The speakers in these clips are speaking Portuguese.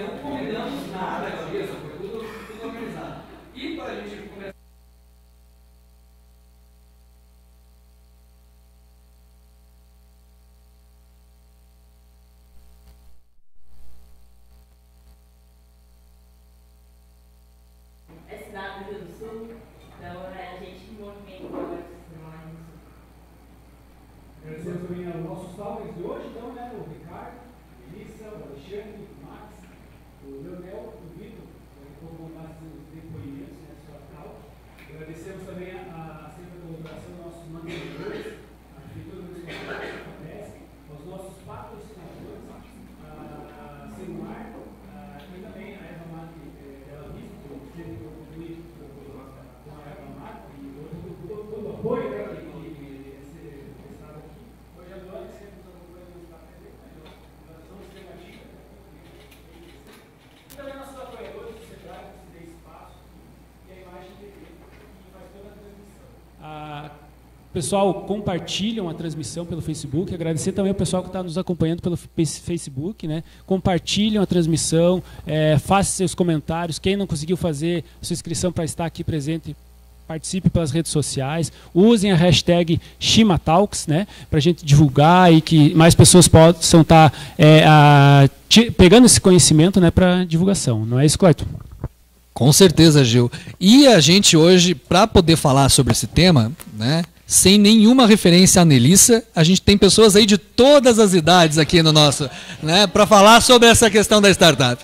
Então, convidamos na área da mesa, foi tudo organizado. E para a gente começar. É cidade do Rio do Sul, então a gente movimenta agora o sistema lá no Sul. Agradecemos também aos nossos talvers de hoje, então, né? O Ricardo, a Melissa, o Alexandre, o Max, o Leonel, o Vitor, que foram mais depoimentos, né? Sua causa. Agradecemos também a sempre a colaboração dos nossos mantenedores, a Prefeitura Municipal da Padesc, aos nossos patrocinadores, a Celular, e também a Eva Mate Bela Vista, que eu sempre contribuí com a Eva Mate e todo o apoio, né? Pessoal, compartilham a transmissão pelo Facebook. Agradecer também ao pessoal que está nos acompanhando pelo Facebook, né? Compartilham a transmissão, façam seus comentários. Quem não conseguiu fazer sua inscrição para estar aqui presente, participe pelas redes sociais. Usem a hashtag Shimatalks, né? Para a gente divulgar e que mais pessoas possam estar pegando esse conhecimento, né, para divulgação. Não é isso, Cleiton? Com certeza, Gil. E a gente hoje, para poder falar sobre esse tema, né, sem nenhuma referência à Nelissa, a gente tem pessoas aí de todas as idades aqui no nosso, né, para falar sobre essa questão da startup,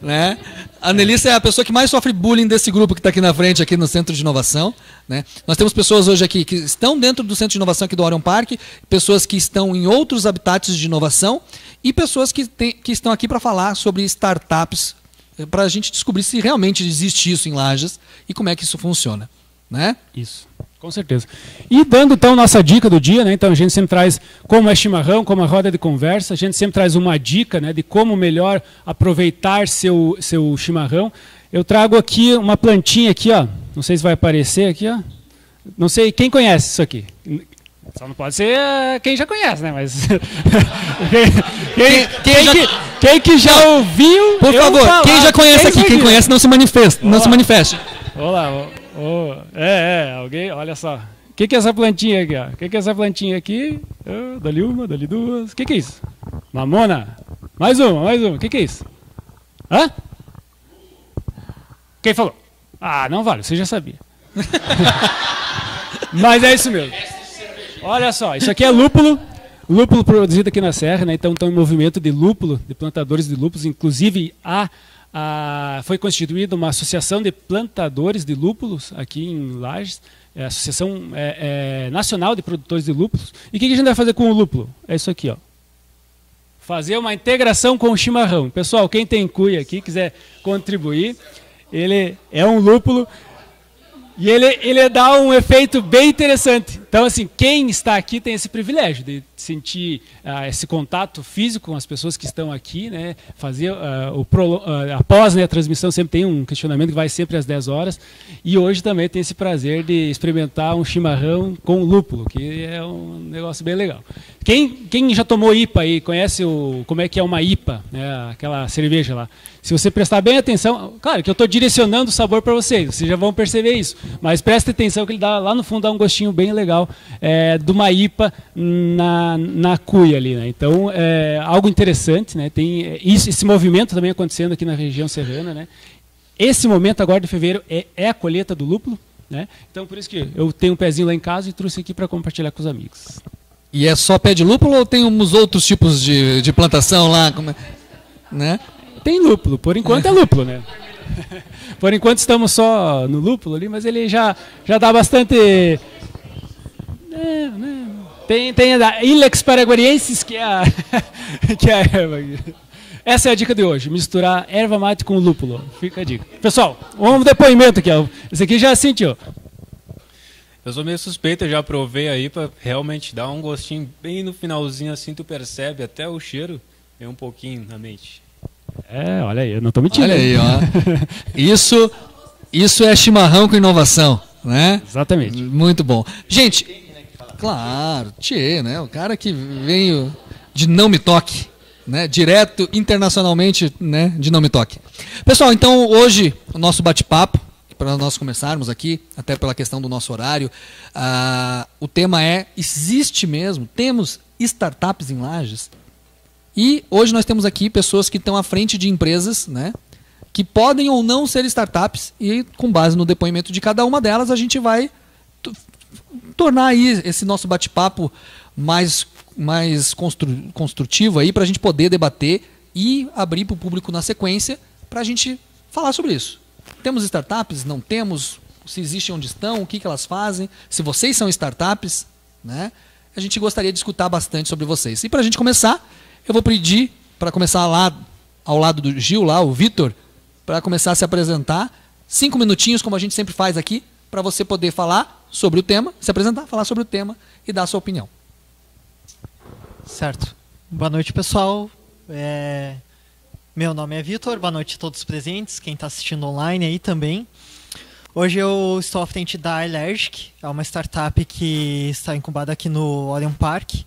né? A Nelissa é a pessoa que mais sofre bullying desse grupo que está aqui na frente, aqui no Centro de Inovação, né? Nós temos pessoas hoje aqui que estão dentro do Centro de Inovação aqui do Orion Park, pessoas que estão em outros habitats de inovação e pessoas que estão aqui para falar sobre startups, para a gente descobrir se realmente existe isso em Lages e como é que isso funciona, né? Isso, com certeza. E dando então nossa dica do dia, né? Então a gente sempre traz como é chimarrão, como a roda de conversa, a gente sempre traz uma dica, né, de como melhor aproveitar seu chimarrão. Eu trago aqui uma plantinha aqui, ó. Não sei se vai aparecer aqui, ó. Não sei quem conhece isso aqui. Só não pode ser quem já conhece, né? Mas quem que já ouviu? Por favor, quem já conhece aqui, quem conhece não se manifesta, não se manifeste. Olá, alguém, olha só. O que é essa plantinha aqui, ó? O que é essa plantinha aqui? Dali uma, dali duas. O que é isso? Mamona. Mais uma. O que é isso? Hã? Quem falou? Ah, não vale, você já sabia. Mas é isso mesmo. Olha só, isso aqui é lúpulo produzido aqui na Serra, né? Então, em movimento de lúpulo, de plantadores de lúpulos, inclusive foi constituída uma associação de plantadores de lúpulos aqui em Lages, a Associação Nacional de Produtores de Lúpulos. E o que a gente vai fazer com o lúpulo? É isso aqui, ó. Fazer uma integração com o chimarrão. Pessoal, quem tem cuia aqui, quiser contribuir, ele é um lúpulo. E ele dá um efeito bem interessante. Então, assim, quem está aqui tem esse privilégio de sentir esse contato físico com as pessoas que estão aqui, né? Fazer após, né, a transmissão sempre tem um questionamento que vai sempre às 10 horas. E hoje também tem esse prazer de experimentar um chimarrão com lúpulo, que é um negócio bem legal. Quem já tomou IPA aí, conhece como é que é uma IPA, né? Aquela cerveja lá. Se você prestar bem atenção, claro que eu estou direcionando o sabor para vocês já vão perceber isso, mas preste atenção que ele dá, lá no fundo dá um gostinho bem legal de uma IPA na cuia ali, né? Então, algo interessante, né? Tem esse movimento também acontecendo aqui na região serrana, né? Esse momento agora de fevereiro é a colheita do lúpulo, né? Então, por isso que eu tenho um pezinho lá em casa e trouxe aqui para compartilhar com os amigos. E é só pé de lúpulo ou tem uns outros tipos de plantação lá, né? Tem lúpulo, por enquanto é lúpulo, né? Por enquanto estamos só no lúpulo ali, mas ele já dá bastante... Tem a Ilex paraguariensis, que é a erva. Essa é a dica de hoje, misturar erva mate com lúpulo. Fica a dica. Pessoal, um depoimento aqui, ó. Esse aqui já sentiu. Eu sou meio suspeito, eu já provei aí para realmente dar um gostinho bem no finalzinho, assim tu percebe até o cheiro, vem um pouquinho na mente. Olha aí, eu não estou mentindo. Olha aí, ó. Isso é chimarrão com inovação, né? Exatamente. Muito bom. Gente, claro, né? O cara que veio de Não Me Toque, né? Direto internacionalmente, né? De Não Me Toque. Pessoal, então hoje o nosso bate-papo, para nós começarmos aqui, até pela questão do nosso horário, o tema é: existe mesmo? Temos startups em Lages? E hoje nós temos aqui pessoas que estão à frente de empresas, né? Que podem ou não ser startups, e com base no depoimento de cada uma delas, a gente vai tornar aí esse nosso bate-papo mais construtivo aí, para a gente poder debater e abrir para o público na sequência, para a gente falar sobre isso. Temos startups? Não temos? Se existem, onde estão? O que elas fazem? Se vocês são startups, né? A gente gostaria de escutar bastante sobre vocês. E para a gente começar, eu vou pedir para começar lá ao lado do Gil, lá, o Vitor, para começar a se apresentar. 5 minutinhos, como a gente sempre faz aqui, para você poder falar sobre o tema, se apresentar, falar sobre o tema e dar a sua opinião. Certo. Boa noite, pessoal. Meu nome é Vitor, boa noite a todos os presentes, quem está assistindo online aí também. Hoje eu estou à frente da Allergic, é uma startup que está incubada aqui no Orion Park.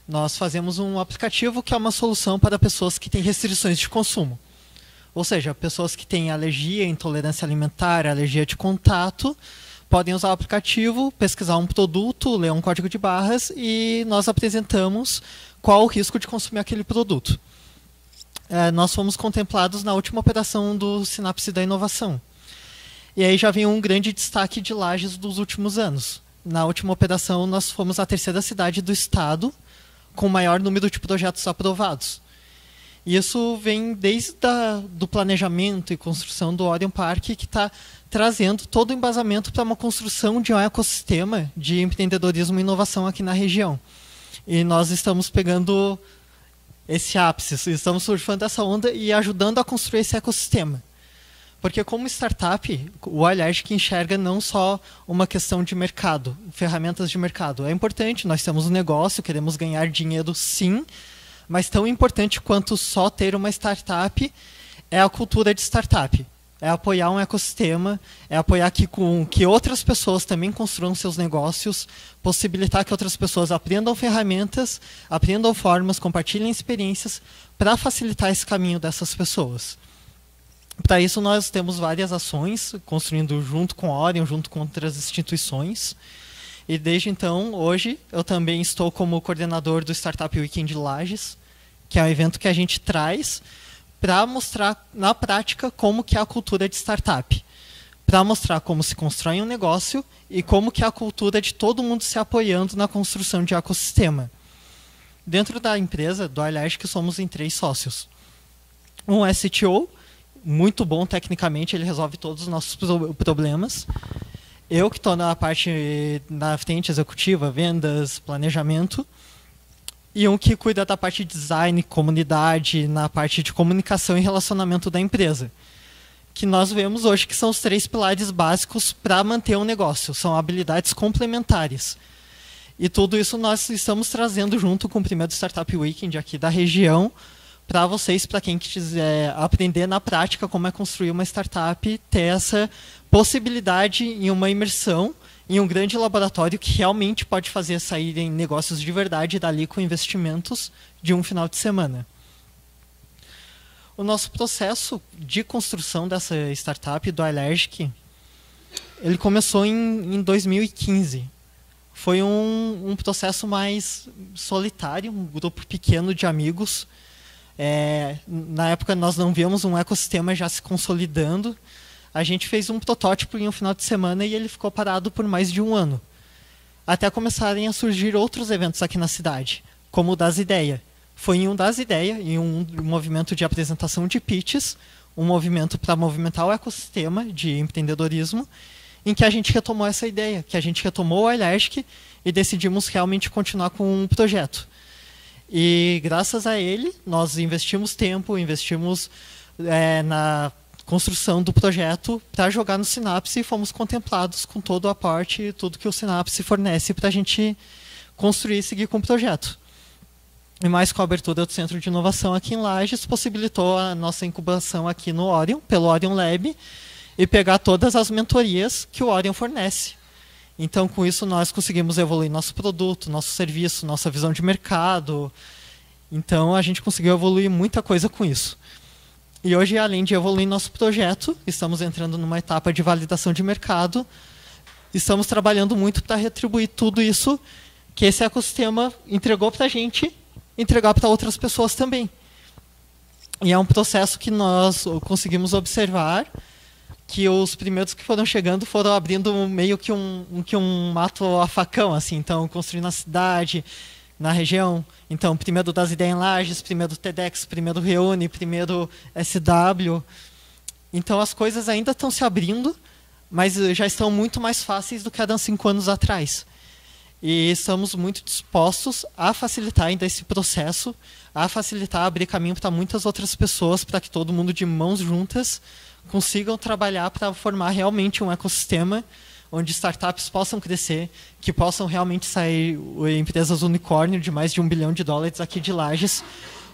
Nós fazemos um aplicativo que é uma solução para pessoas que têm restrições de consumo. Ou seja, pessoas que têm alergia, intolerância alimentar, alergia de contato, podem usar o aplicativo, pesquisar um produto, ler um código de barras e nós apresentamos qual o risco de consumir aquele produto. Nós fomos contemplados na última operação do Sinapse da Inovação. E aí já vem um grande destaque de Lages dos últimos anos. Na última operação, nós fomos a 3ª cidade do estado com o maior número de projetos aprovados. Isso vem desde do planejamento e construção do Orion Park, que está trazendo todo o embasamento para uma construção de um ecossistema de empreendedorismo e inovação aqui na região. E nós estamos pegando esse ápice, estamos surfando essa onda e ajudando a construir esse ecossistema. Porque como startup, o Allergic enxerga não só uma questão de mercado, ferramentas de mercado. É importante, nós temos um negócio, queremos ganhar dinheiro sim, mas tão importante quanto só ter uma startup é a cultura de startup. É apoiar um ecossistema, é apoiar que outras pessoas também construam seus negócios, possibilitar que outras pessoas aprendam ferramentas, aprendam formas, compartilhem experiências para facilitar esse caminho dessas pessoas. Para isso nós temos várias ações, construindo junto com a Orion, junto com outras instituições. E desde então, hoje, eu também estou como coordenador do Startup Weekend Lages, que é um evento que a gente traz para mostrar na prática como que é a cultura de startup. Para mostrar como se constrói um negócio e como que é a cultura de todo mundo se apoiando na construção de ecossistema. Dentro da empresa, do Allergic, somos em 3 sócios. Um é CTO, muito bom tecnicamente, ele resolve todos os nossos problemas. Eu que estou na frente executiva, vendas, planejamento. E um que cuida da parte de design, comunidade, na parte de comunicação e relacionamento da empresa. Que nós vemos hoje que são os 3 pilares básicos para manter um negócio. São habilidades complementares. E tudo isso nós estamos trazendo junto com o primeiro Startup Weekend aqui da região, para vocês, para quem quiser aprender na prática como é construir uma startup, ter essa possibilidade em uma imersão em um grande laboratório que realmente pode fazer sair em negócios de verdade dali com investimentos de um final de semana. O nosso processo de construção dessa startup do Allergic, ele começou em 2015. Foi um processo mais solitário, um grupo pequeno de amigos. Na época nós não víamos um ecossistema já se consolidando. A gente fez um protótipo em um final de semana e ele ficou parado por mais de 1 ano. Até começarem a surgir outros eventos aqui na cidade, como o Das Ideia. Foi em um Das Ideia, em um movimento de apresentação de pitches, um movimento para movimentar o ecossistema de empreendedorismo, em que a gente retomou essa ideia, que a gente retomou o Allergic e decidimos realmente continuar com um projeto. E graças a ele, nós investimos tempo, investimos na construção do projeto para jogar no Sinapse e fomos contemplados com todo o aporte e tudo que o Sinapse fornece para a gente construir e seguir com o projeto. E mais com a abertura do Centro de Inovação aqui em Lages, possibilitou a nossa incubação aqui no Orion, pelo Orion Lab, e pegar todas as mentorias que o Orion fornece. Então, com isso, nós conseguimos evoluir nosso produto, nosso serviço, nossa visão de mercado. Então, a gente conseguiu evoluir muita coisa com isso. E hoje, além de evoluir nosso projeto, estamos entrando numa etapa de validação de mercado. Estamos trabalhando muito para retribuir tudo isso que esse ecossistema entregou para a gente, entregar para outras pessoas também. E é um processo que nós conseguimos observar que os primeiros que foram chegando foram abrindo meio que um mato a facão, assim, então construindo a cidade, na região. Então, primeiro das ideias em Lages, primeiro TEDx, primeiro Reúne, primeiro SW. Então, as coisas ainda estão se abrindo, mas já estão muito mais fáceis do que eram 5 anos atrás. E estamos muito dispostos a facilitar ainda esse processo, a facilitar, abrir caminho para muitas outras pessoas, para que todo mundo de mãos juntas consigam trabalhar para formar realmente um ecossistema onde startups possam crescer, que possam realmente sair empresas unicórnio de mais de $1 bilhão aqui de Lages,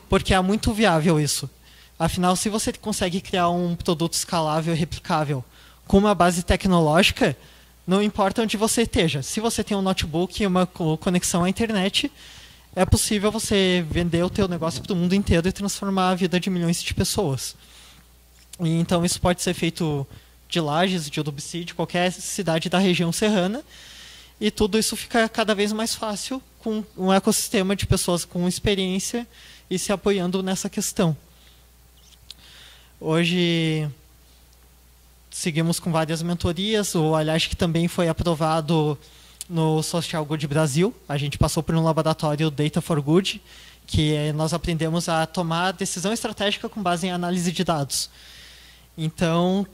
porque é muito viável isso. Afinal, se você consegue criar um produto escalável e replicável com uma base tecnológica, não importa onde você esteja. Se você tem um notebook e uma conexão à internet, é possível você vender o teu negócio para o mundo inteiro e transformar a vida de milhões de pessoas. E, então, isso pode ser feito de Lages, de Urubici, de qualquer cidade da região serrana. E tudo isso fica cada vez mais fácil com um ecossistema de pessoas com experiência e se apoiando nessa questão. Hoje, seguimos com várias mentorias. O Alhash, que também foi aprovado no Social Good Brasil. A gente passou por um laboratório Data for Good, que nós aprendemos a tomar decisão estratégica com base em análise de dados. Então,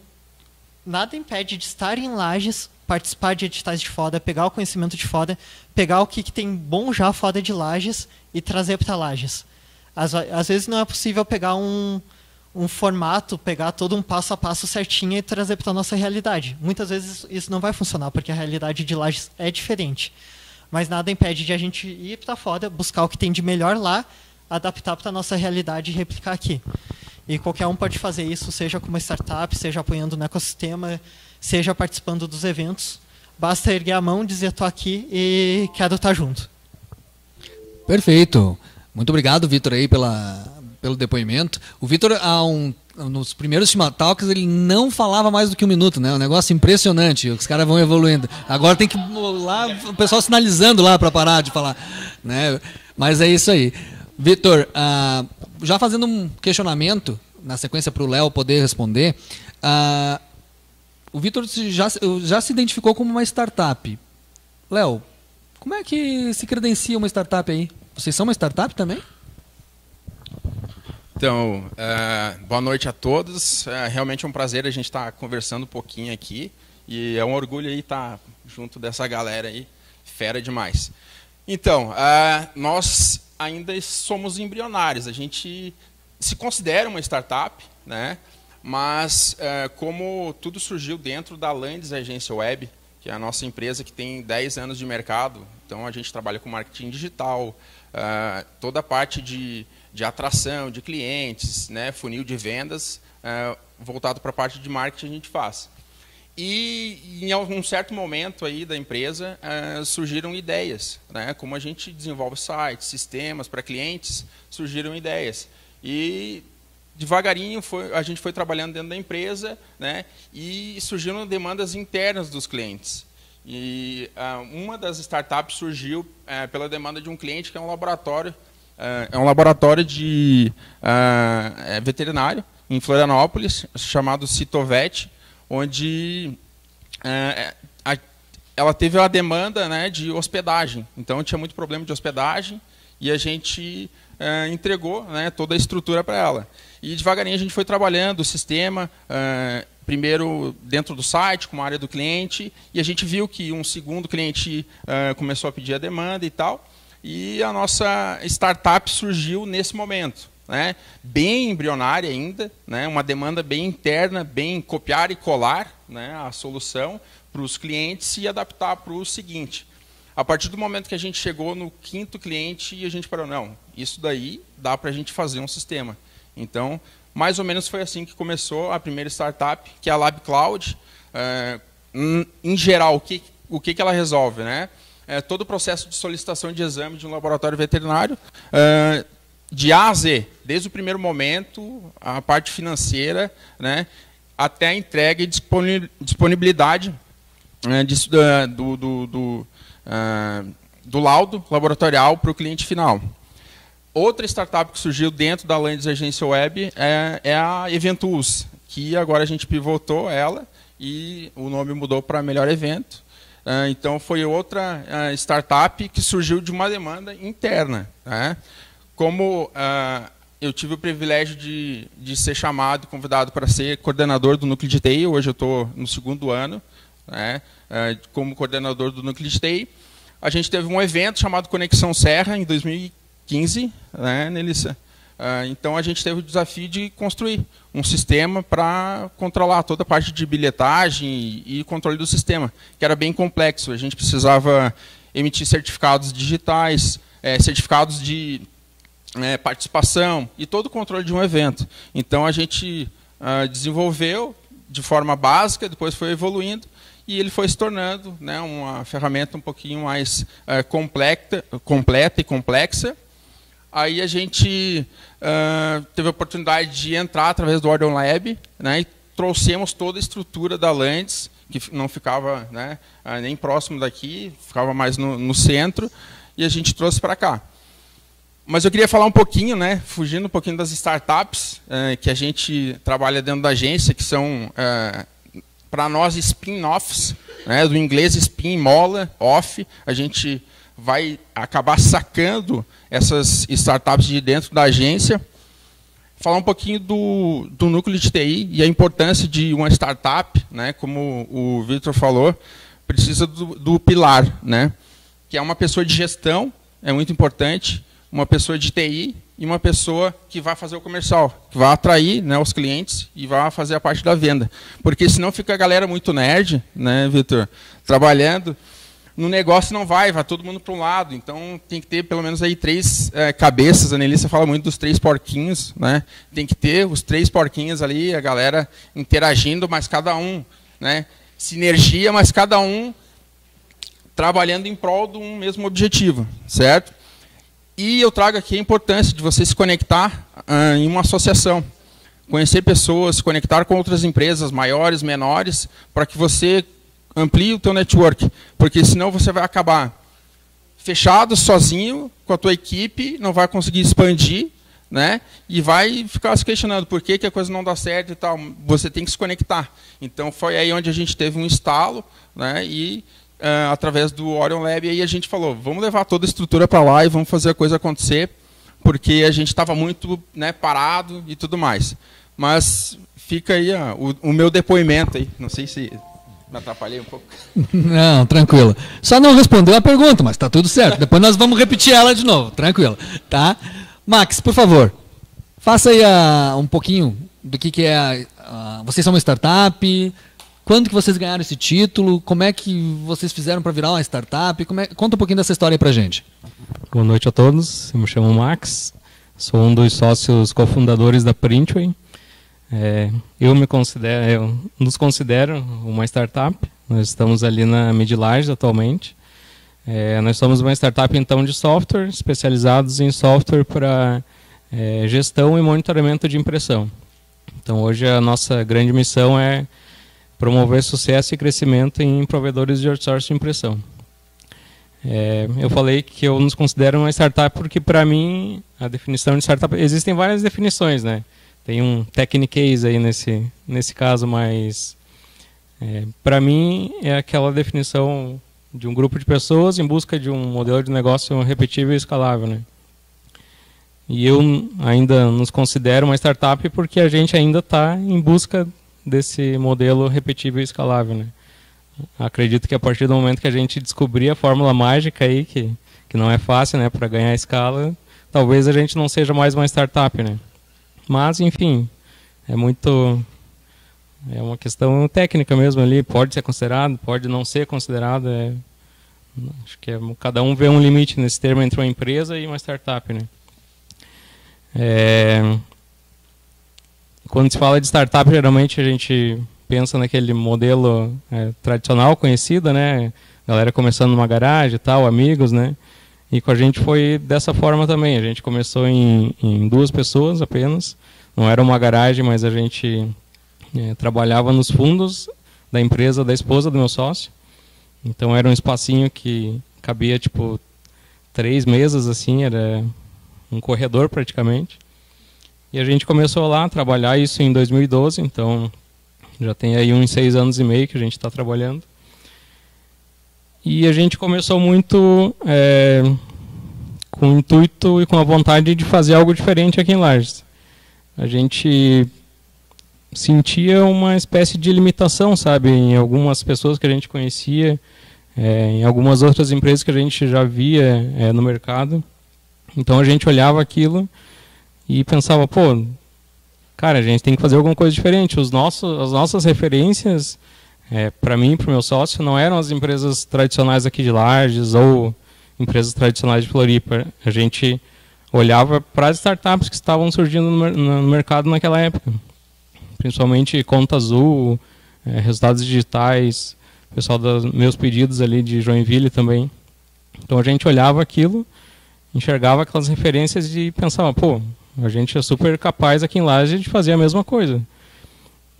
nada impede de estar em Lages, participar de editais de fora, pegar o conhecimento de fora, pegar o que tem bom já fora de Lages e trazer para Lages. Às vezes não é possível pegar um formato, pegar todo um passo a passo certinho e trazer para a nossa realidade. Muitas vezes isso não vai funcionar, porque a realidade de Lages é diferente. Mas nada impede de a gente ir para fora, buscar o que tem de melhor lá, adaptar para a nossa realidade e replicar aqui. E qualquer um pode fazer isso, seja como startup, seja apoiando no ecossistema, seja participando dos eventos. Basta erguer a mão, dizer estou aqui e quero estar junto. Perfeito. Muito obrigado, Vitor, aí pelo depoimento. O Vitor, nos primeiros Talks, ele não falava mais do que 1 minuto, né? Um negócio impressionante. Os caras vão evoluindo. Agora tem que lá o pessoal sinalizando lá para parar de falar, né? Mas é isso aí. Vitor, já fazendo um questionamento, na sequência para o Léo poder responder, o Vitor já se identificou como uma startup. Léo, como é que se credencia uma startup aí? Vocês são uma startup também? Então, boa noite a todos. Realmente é um prazer a gente estar conversando um pouquinho aqui. E é um orgulho aí estar junto dessa galera aí, fera demais. Então, nós ainda somos embrionários. A gente se considera uma startup, né? Mas como tudo surgiu dentro da Landes Agência Web, que é a nossa empresa que tem 10 anos de mercado, então a gente trabalha com marketing digital, toda a parte de atração de clientes, né, funil de vendas, voltado para a parte de marketing a gente faz. E em algum certo momento aí da empresa surgiram ideias, né, como a gente desenvolve sites, sistemas para clientes, surgiram ideias. E devagarinho a gente foi trabalhando dentro da empresa, né, e surgiram demandas internas dos clientes. E uma das startups surgiu pela demanda de um cliente que é um laboratório. É um laboratório de veterinário em Florianópolis, chamado Citovet, onde ela teve a demanda, né, de hospedagem. Então, tinha muito problema de hospedagem e a gente entregou, né, toda a estrutura para ela. E devagarinho a gente foi trabalhando o sistema, primeiro dentro do site, com a área do cliente, e a gente viu que um segundo cliente começou a pedir a demanda e tal. E a nossa startup surgiu nesse momento, né? Bem embrionária ainda, né? Uma demanda bem interna, bem copiar e colar, né, a solução para os clientes e adaptar para o seguinte. A partir do momento que a gente chegou no 5º cliente, e a gente parou, não, isso daí dá para a gente fazer um sistema. Então, mais ou menos foi assim que começou a primeira startup, que é a Lab Cloud. Em geral, o que ela resolve, né? Todo o processo de solicitação de exame de um laboratório veterinário, de A a Z, desde o primeiro momento, a parte financeira, né, até a entrega e disponibilidade do laudo laboratorial para o cliente final. Outra startup que surgiu dentro da Landes Agência Web é a Eventus, que agora a gente pivotou ela e o nome mudou para Melhor Evento. Então, foi outra startup que surgiu de uma demanda interna, né? Como eu tive o privilégio de ser chamado e convidado para ser coordenador do Núcleo de TI, hoje eu estou no 2º ano, né, como coordenador do Núcleo de TI, a gente teve um evento chamado Conexão Serra, em 2015, né, Nelissa? Então, a gente teve o desafio de construir um sistema para controlar toda a parte de bilhetagem e controle do sistema, que era bem complexo. A gente precisava emitir certificados digitais, certificados de participação e todo o controle de um evento. Então, a gente desenvolveu de forma básica, depois foi evoluindo, e ele foi se tornando, né, uma ferramenta um pouquinho mais completa e complexa. Aí a gente teve a oportunidade de entrar através do Orion Lab, né, e trouxemos toda a estrutura da Landes, que não ficava, né, nem próximo daqui, ficava mais no centro, e a gente trouxe para cá. Mas eu queria falar um pouquinho, né, fugindo um pouquinho das startups que a gente trabalha dentro da agência, que são, para nós, spin-offs, né, do inglês spin, mola, off. A gente vai acabar sacando essas startups de dentro da agência. Falar um pouquinho do núcleo de TI e a importância de uma startup, né, como o Victor falou, precisa do pilar, né, que é uma pessoa de gestão, é muito importante, uma pessoa de TI e uma pessoa que vai fazer o comercial, que vai atrair, né, os clientes e vai fazer a parte da venda. Porque senão fica a galera muito nerd, né, Victor, trabalhando. No negócio não vai todo mundo para um lado, então tem que ter pelo menos aí 3 cabeças. A Nelissa fala muito dos 3 porquinhos, né? Tem que ter os 3 porquinhos ali, a galera interagindo, mas cada um, né, sinergia, mas cada um trabalhando em prol de um mesmo objetivo, certo? E eu trago aqui a importância de você se conectar em uma associação, conhecer pessoas, se conectar com outras empresas maiores, menores, para que você amplie o teu network, porque senão você vai acabar fechado, sozinho, com a tua equipe, não vai conseguir expandir, né? E vai ficar se questionando por que a coisa não dá certo e tal. Você tem que se conectar. Então, foi aí onde a gente teve um estalo, né? E através do Orion Lab, aí a gente falou, vamos levar toda a estrutura para lá e vamos fazer a coisa acontecer, porque a gente estava muito, né, parado e tudo mais. Mas fica aí o meu depoimento aí. Não sei se me atrapalhei um pouco. Não, tranquilo. Só não respondeu a pergunta, mas está tudo certo. Depois nós vamos repetir ela de novo, tranquilo. Tá? Max, por favor, faça aí um pouquinho do que é vocês são uma startup, quando que vocês ganharam esse título, como é que vocês fizeram para virar uma startup, conta um pouquinho dessa história aí pra gente. Boa noite a todos, eu me chamo Max, sou um dos sócios cofundadores da Printway. Eu nos considero uma startup. Nós estamos ali na Midlarge atualmente. Nós somos uma startup então de software, especializados em software para gestão e monitoramento de impressão. Então hoje a nossa grande missão é promover sucesso e crescimento em provedores de outsourcing de impressão. Eu falei que eu nos considero uma startup porque para mim a definição de startup, existem várias definições, né? Tem um technicase aí nesse caso, mas para mim é aquela definição de um grupo de pessoas em busca de um modelo de negócio repetível e escalável, né? E eu ainda nos considero uma startup porque a gente ainda está em busca desse modelo repetível e escalável, né? Acredito que a partir do momento que a gente descobrir a fórmula mágica aí, que não é fácil, né, para ganhar escala, talvez a gente não seja mais uma startup, né? Mas, enfim, é uma questão técnica mesmo ali, pode ser considerado, pode não ser considerado, acho que cada um vê um limite nesse termo entre uma empresa e uma startup, né? Quando se fala de startup, geralmente a gente pensa naquele modelo tradicional, conhecido, né? Galera começando numa garagem e tal, amigos, né? E com a gente foi dessa forma também. A gente começou em 2 pessoas apenas. Não era uma garagem, mas a gente trabalhava nos fundos da empresa da esposa do meu sócio. Então era um espacinho que cabia tipo 3 mesas, assim, era um corredor praticamente. E a gente começou lá a trabalhar isso em 2012, então já tem aí uns 6 anos e meio que a gente está trabalhando. E a gente começou muito com o intuito e com a vontade de fazer algo diferente aqui em Lages. A gente sentia uma espécie de limitação, sabe, em algumas pessoas que a gente conhecia, em algumas outras empresas que a gente já via no mercado. Então a gente olhava aquilo e pensava, pô, cara, a gente tem que fazer alguma coisa diferente. As nossas referências, para mim e para o meu sócio, não eram as empresas tradicionais aqui de Lages ou empresas tradicionais de Floripa. A gente olhava para as startups que estavam surgindo no mercado naquela época. Principalmente Conta Azul, resultados digitais, pessoal dos meus pedidos ali de Joinville também. Então a gente olhava aquilo, enxergava aquelas referências e pensava, pô, a gente é super capaz aqui em Lages de fazer a mesma coisa.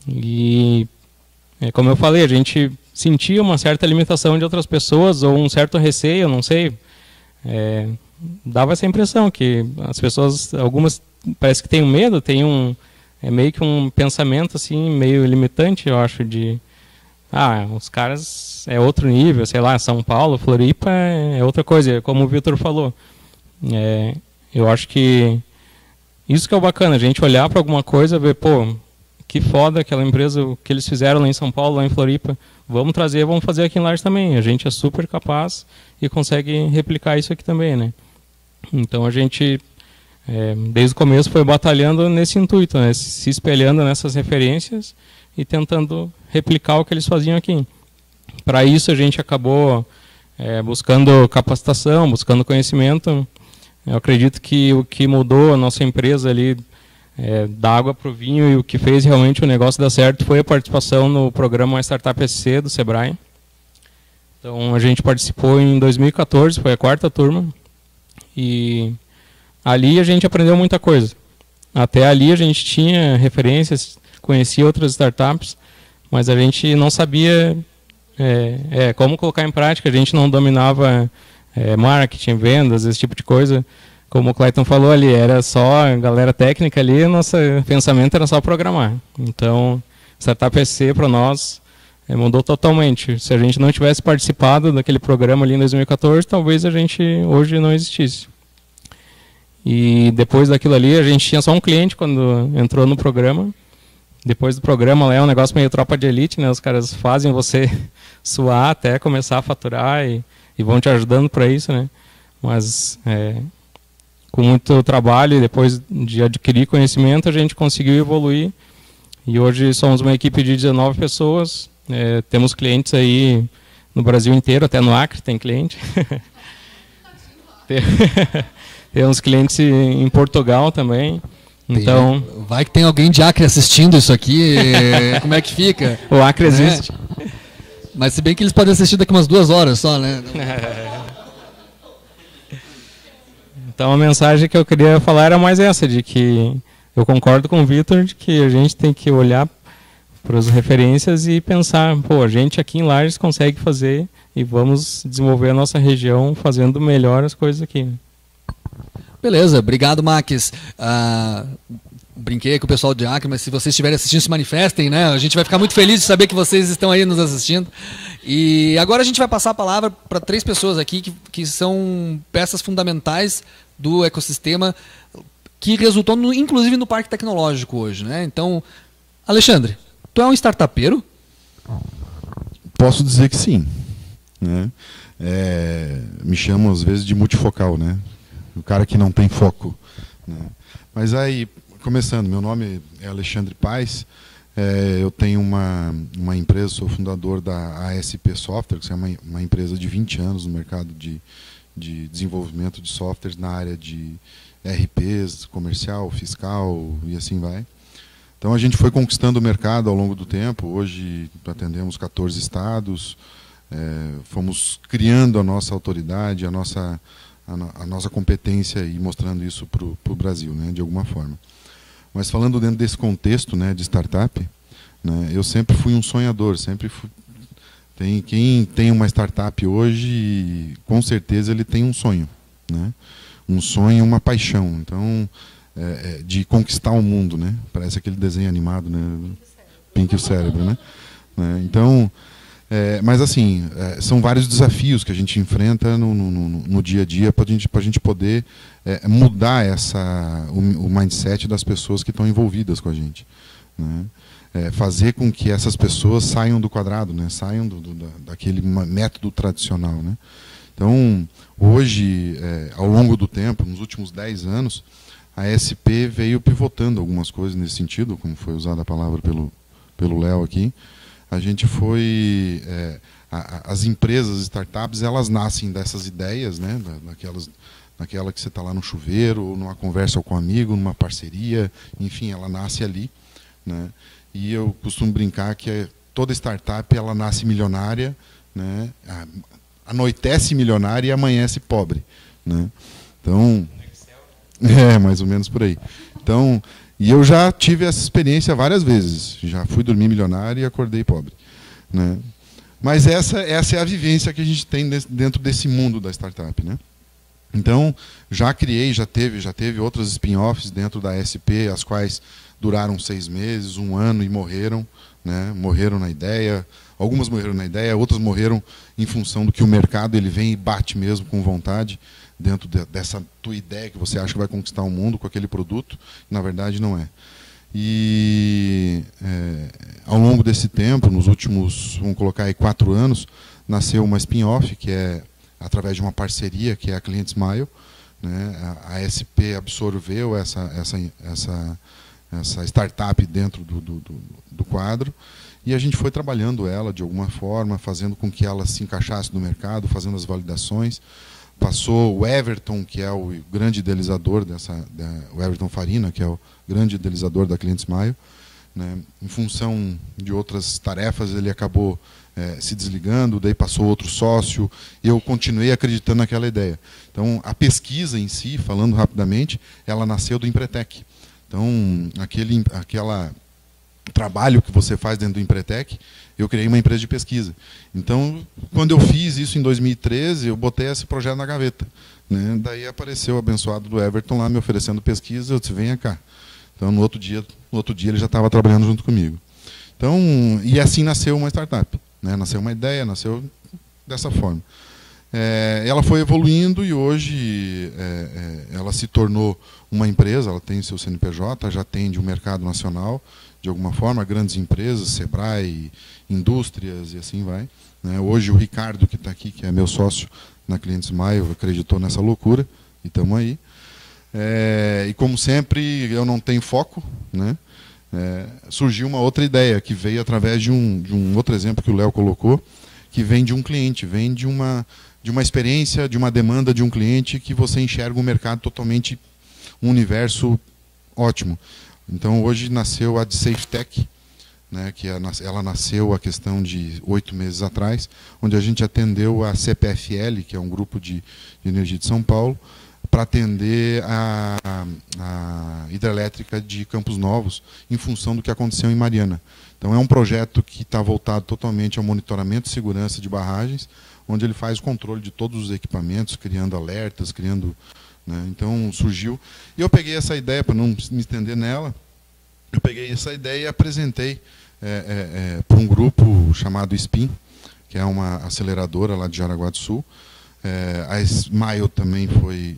E, como eu falei, a gente sentia uma certa limitação de outras pessoas ou um certo receio, não sei. Dava essa impressão que as pessoas, algumas parece que têm um medo, tem meio que um pensamento assim, meio limitante, eu acho, de os caras é outro nível, sei lá, São Paulo, Floripa é outra coisa, como o Vitor falou. Eu acho que isso que é o bacana, a gente olhar para alguma coisa, ver, pô, que foda aquela empresa, o que eles fizeram lá em São Paulo, lá em Floripa, vamos trazer, vamos fazer aqui em Lages também. A gente é super capaz e consegue replicar isso aqui também, né? Então a gente, desde o começo, foi batalhando nesse intuito, né? Se espelhando nessas referências e tentando replicar o que eles faziam aqui. Para isso a gente acabou buscando capacitação, buscando conhecimento. Eu acredito que o que mudou a nossa empresa ali da água para o vinho e o que fez realmente o negócio dar certo foi a participação no programa Startup SC do Sebrae. Então a gente participou em 2014, foi a 4ª turma, e ali a gente aprendeu muita coisa. Até ali a gente tinha referências, conhecia outras startups, mas a gente não sabia como colocar em prática, a gente não dominava marketing, vendas, esse tipo de coisa. Como o Clayton falou ali, era só a galera técnica ali, nosso pensamento era só programar. Então, Startup SC para nós mudou totalmente. Se a gente não tivesse participado daquele programa ali em 2014, talvez a gente hoje não existisse. E depois daquilo ali, a gente tinha só um cliente quando entrou no programa. Depois do programa, lá é um negócio meio tropa de elite, né? Os caras fazem você suar até começar a faturar e vão te ajudando para isso, né? Mas com muito trabalho e depois de adquirir conhecimento, a gente conseguiu evoluir. E hoje somos uma equipe de 19 pessoas. Temos clientes aí no Brasil inteiro, até no Acre tem cliente. Temos clientes em Portugal também. Então, vai que tem alguém de Acre assistindo isso aqui, como é que fica? O Acre existe. Mas se bem que eles podem assistir daqui umas 2 horas só, né? Então a mensagem que eu queria falar era mais essa, de que eu concordo com o Vitor, de que a gente tem que olhar para as referências e pensar, pô, a gente aqui em Lages consegue fazer e vamos desenvolver a nossa região fazendo melhor as coisas aqui. Beleza, obrigado, Max. Brinquei com o pessoal de Acre, mas se vocês estiverem assistindo, se manifestem, né? A gente vai ficar muito feliz de saber que vocês estão aí nos assistindo. E agora a gente vai passar a palavra para 3 pessoas aqui que são peças fundamentais do ecossistema que resultou, inclusive, no Parque Tecnológico hoje, né? Então, Alexandre, tu é um startupeiro? Posso dizer que sim, né? Me chamam às vezes de multifocal, né? O cara que não tem foco, né? Mas aí, começando, meu nome é Alexandre Paes, eu tenho uma empresa, sou fundador da ASP Software, que é uma empresa de 20 anos no mercado de desenvolvimento de softwares na área de RPs, comercial, fiscal e assim vai. Então a gente foi conquistando o mercado ao longo do tempo, hoje atendemos 14 estados, fomos criando a nossa autoridade, a nossa a nossa competência e mostrando isso para o Brasil, né, de alguma forma. Mas falando dentro desse contexto, né, de startup, né, eu sempre fui um sonhador, sempre fui. Quem tem uma startup hoje, com certeza ele tem um sonho, né? Um sonho, uma paixão. Então, de conquistar o mundo, né? Parece aquele desenho animado, né? Pink o Cérebro, né? Então, mas assim, são vários desafios que a gente enfrenta no dia a dia para a gente poder mudar o mindset das pessoas que estão envolvidas com a gente, né? Fazer com que essas pessoas saiam do quadrado, né? Saiam daquele método tradicional, né? Então, hoje, ao longo do tempo, nos últimos 10 anos, a SP veio pivotando algumas coisas nesse sentido, como foi usada a palavra pelo Léo aqui. A gente foi... as empresas, startups, elas nascem dessas ideias, né? Naquela que você está lá no chuveiro, ou numa conversa com um amigo, numa parceria, enfim, ela nasce ali, né? E eu costumo brincar que toda startup ela nasce milionária, né? Anoitece milionária e amanhece pobre, né? Então, mais ou menos por aí. Então, e eu já tive essa experiência várias vezes. Já fui dormir milionário e acordei pobre, né? Mas essa é a vivência que a gente tem dentro desse mundo da startup, né? Então, já teve outras spin-offs dentro da SP, as quais duraram 6 meses, 1 ano e morreram, né? Morreram na ideia. Algumas morreram na ideia, outras morreram em função do que o mercado ele vem e bate mesmo com vontade dentro dessa tua ideia que você acha que vai conquistar o mundo com aquele produto, na verdade não é. E ao longo desse tempo, nos últimos, vamos colocar aí 4 anos, nasceu uma spin-off que é através de uma parceria que é a Client Smile, né? A SP absorveu essa startup dentro do quadro e a gente foi trabalhando ela de alguma forma, fazendo com que ela se encaixasse no mercado, fazendo as validações. Passou o Everton, que é o grande idealizador o Everton Farina, que é o grande idealizador da Client Smile, né? Em função de outras tarefas, ele acabou se desligando, daí passou outro sócio, e eu continuei acreditando naquela ideia. Então, a pesquisa em si, falando rapidamente, ela nasceu do Empretec. Então, aquele trabalho que você faz dentro do Empretec, eu criei uma empresa de pesquisa. Então, quando eu fiz isso em 2013, eu botei esse projeto na gaveta, né? Daí apareceu o abençoado do Everton lá me oferecendo pesquisa, eu disse, venha cá. Então, no outro dia ele já estava trabalhando junto comigo. Então, e assim nasceu uma startup, né? Nasceu uma ideia, nasceu dessa forma. Ela foi evoluindo e hoje ela se tornou uma empresa, ela tem seu CNPJ, já atende o mercado nacional, de alguma forma, grandes empresas, Sebrae, indústrias e assim vai, né? Hoje o Ricardo, que está aqui, que é meu sócio na Client Smile, acreditou nessa loucura e estamos aí. E como sempre, eu não tenho foco, né? Surgiu uma outra ideia, que veio através de um outro exemplo que o Léo colocou, que vem de um cliente, vem de uma experiência, de uma demanda de um cliente que você enxerga um mercado totalmente, um universo ótimo. Então, hoje nasceu a SafeTech, né, que ela nasceu a questão de 8 meses atrás, onde a gente atendeu a CPFL, que é um grupo de energia de São Paulo, para atender a hidrelétrica de Campos Novos, em função do que aconteceu em Mariana. Então, é um projeto que está voltado totalmente ao monitoramento e segurança de barragens, onde ele faz o controle de todos os equipamentos, criando alertas, criando... né? Então, surgiu. E eu peguei essa ideia, para não me estender nela, eu peguei essa ideia e apresentei para um grupo chamado SPIN, que é uma aceleradora lá de Jaraguá do Sul. A Smile também foi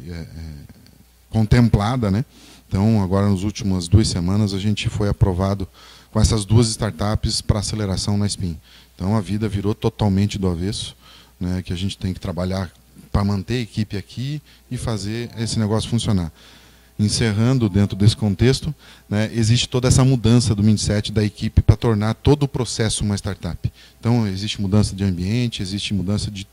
contemplada, né? Então, agora, nas últimas 2 semanas, a gente foi aprovado com essas 2 startups para aceleração na SPIN. Então, a vida virou totalmente do avesso, né? Que a gente tem que trabalhar para manter a equipe aqui e fazer esse negócio funcionar. Encerrando dentro desse contexto, né, existe toda essa mudança do mindset da equipe para tornar todo o processo uma startup. Então, existe mudança de ambiente, existe mudança de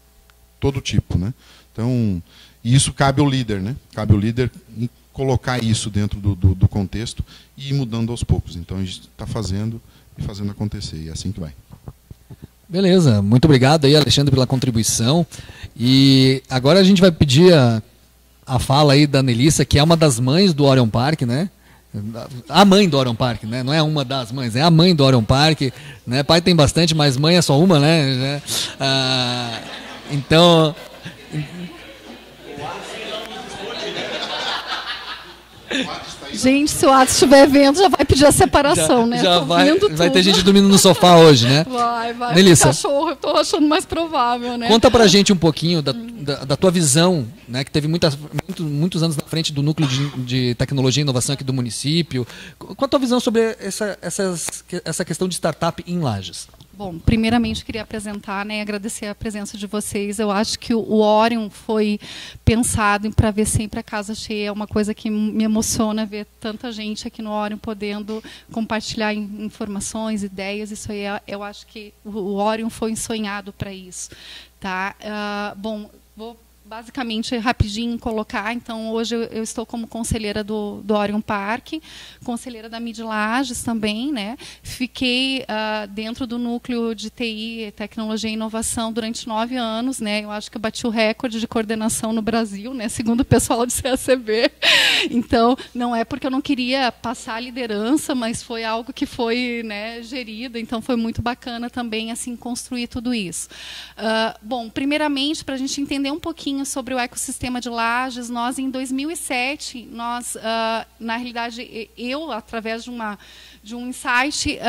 todo tipo, né? Então, isso cabe ao líder, né? Cabe ao líder em colocar isso dentro do contexto e ir mudando aos poucos. Então, a gente está fazendo e fazendo acontecer, e é assim que vai. Beleza, muito obrigado aí, Alexandre, pela contribuição. E agora a gente vai pedir a fala aí da Nelissa, que é uma das mães do Orion Park, né? A mãe do Orion Park, né? Não é uma das mães, é a mãe do Orion Park, né? Pai tem bastante, mas mãe é só uma, né? Então... Gente, se o Atos estiver vendo, já vai pedir a separação, né? Já vai ter gente dormindo no sofá hoje, né? Vai. Nelissa, Cachorro, eu tô achando mais provável, né? Conta pra gente um pouquinho da tua visão, né? Que teve muitos anos na frente do núcleo de tecnologia e inovação aqui do município. Qual a tua visão sobre essa questão de startup em Lages? Bom, primeiramente queria apresentar, né, e agradecer a presença de vocês. Eu acho que o Orion foi pensado para ver sempre a casa cheia. É uma coisa que me emociona ver tanta gente aqui no Orion podendo compartilhar informações, ideias. Isso aí, eu acho que o Orion foi sonhado para isso, tá? Bom, vou basicamente rapidinho colocar. Então, hoje eu estou como conselheira do Orion Park, conselheira da Mid Lages também, né? Fiquei dentro do núcleo de TI, tecnologia e inovação durante 9 anos, né? Eu acho que eu bati o recorde de coordenação no Brasil, né? Segundo o pessoal de CACB. Então, não é porque eu não queria passar a liderança, mas foi algo que foi, né, gerido. Então, foi muito bacana também assim construir tudo isso. Bom, primeiramente, para a gente entender um pouquinho sobre o ecossistema de Lages, nós em 2007, na realidade, eu, através de um insight,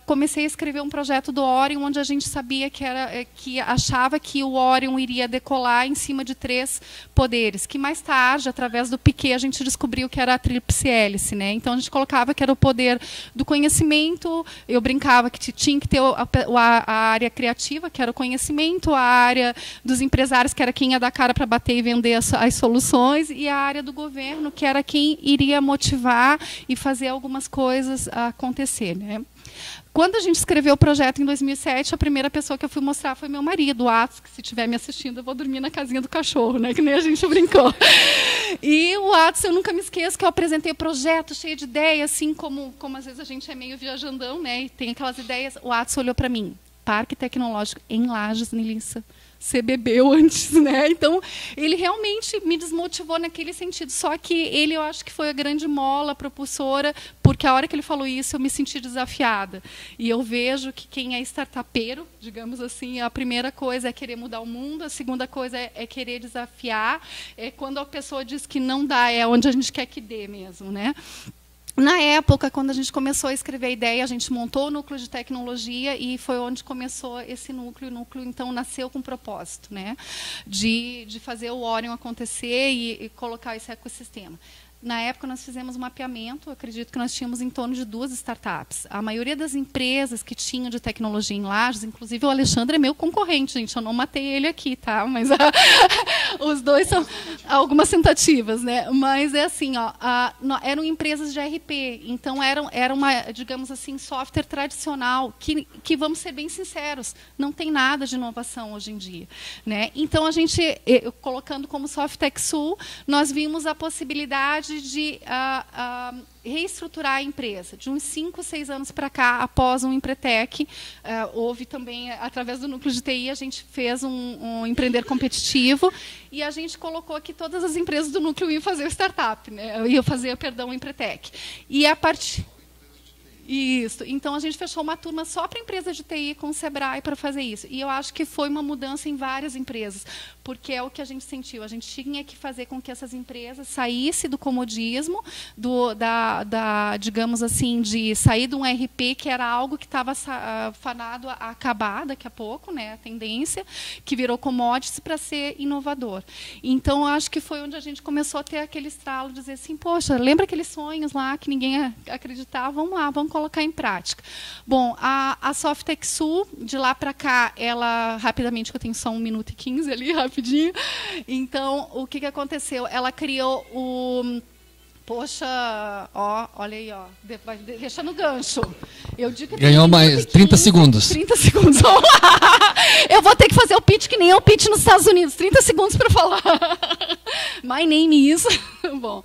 comecei a escrever um projeto do Orion, onde a gente sabia que achava que o Orion iria decolar em cima de 3 poderes, que mais tarde, através do Piquet, a gente descobriu que era a tríplice hélice, né? Então a gente colocava que era o poder do conhecimento, eu brincava que tinha que ter a área criativa, que era o conhecimento, a área dos empresários, que era quem ia dar cara para bater e vender as soluções, e a área do governo, que era quem iria motivar e fazer algumas coisas acontecer, né? Quando a gente escreveu o projeto em 2007, a primeira pessoa que eu fui mostrar foi meu marido, o Atos, que se estiver me assistindo, eu vou dormir na casinha do cachorro, né? Que nem a gente brincou. E o Atos, eu nunca me esqueço que eu apresentei o projeto cheio de ideias, assim como às vezes a gente é meio viajandão, né? E tem aquelas ideias. O Atos olhou para mim, Parque Tecnológico em Lages, Nelissa. Você bebeu antes, né? Então, ele realmente me desmotivou naquele sentido. Só que eu acho que foi a grande mola propulsora, porque a hora que ele falou isso, eu me senti desafiada. E eu vejo que quem é startupeiro, digamos assim, a primeira coisa é querer mudar o mundo, a segunda coisa é querer desafiar. Quando a pessoa diz que não dá, é onde a gente quer que dê mesmo, né? Na época, quando a gente começou a escrever a ideia, a gente montou o núcleo de tecnologia e foi onde começou esse núcleo. O núcleo, então, nasceu com um propósito, né, de fazer o Orion acontecer e colocar esse ecossistema. Na época, nós fizemos um mapeamento, acredito que nós tínhamos em torno de 2 startups. A maioria das empresas que tinham de tecnologia em Lages, inclusive o Alexandre é meu concorrente, gente, eu não matei ele aqui, tá? Mas os dois são algumas tentativas, né? Mas é assim, eram empresas de RP, então era uma, digamos assim, software tradicional, que, vamos ser bem sinceros, não tem nada de inovação hoje em dia, né? Então, a gente, colocando como Softec Sul, nós vimos a possibilidade de reestruturar a empresa. De uns 5, 6 anos para cá, após um Empretec, houve também, através do núcleo de TI, a gente fez um empreender competitivo e a gente colocou que todas as empresas do núcleo iam fazer o startup, né? Iam fazer, perdão, o Empretec. E a partir... Isso. Então, a gente fechou uma turma só para empresa de TI com o Sebrae para fazer isso. E eu acho que foi uma mudança em várias empresas, porque é o que a gente sentiu. A gente tinha que fazer com que essas empresas saíssem do comodismo, digamos assim, de sair de um RP, que era algo que estava fanado a acabar daqui a pouco, né, a tendência, que virou commodities, para ser inovador. Então, eu acho que foi onde a gente começou a ter aquele estralo, dizer assim, poxa, lembra aqueles sonhos lá que ninguém acreditava? Vamos lá, vamos colocar em prática. Bom, a Softec Sul, de lá para cá, ela, rapidamente, que eu tenho só 1 minuto e 15 ali, rapidinho. Então, o que aconteceu? Ela criou o... Poxa, olha aí, deixa no gancho. Eu digo que ganhou mais 30 segundos. 30 segundos. Eu vou ter que fazer o pitch que nem é o pitch nos Estados Unidos. 30 segundos para falar. My name is... Bom,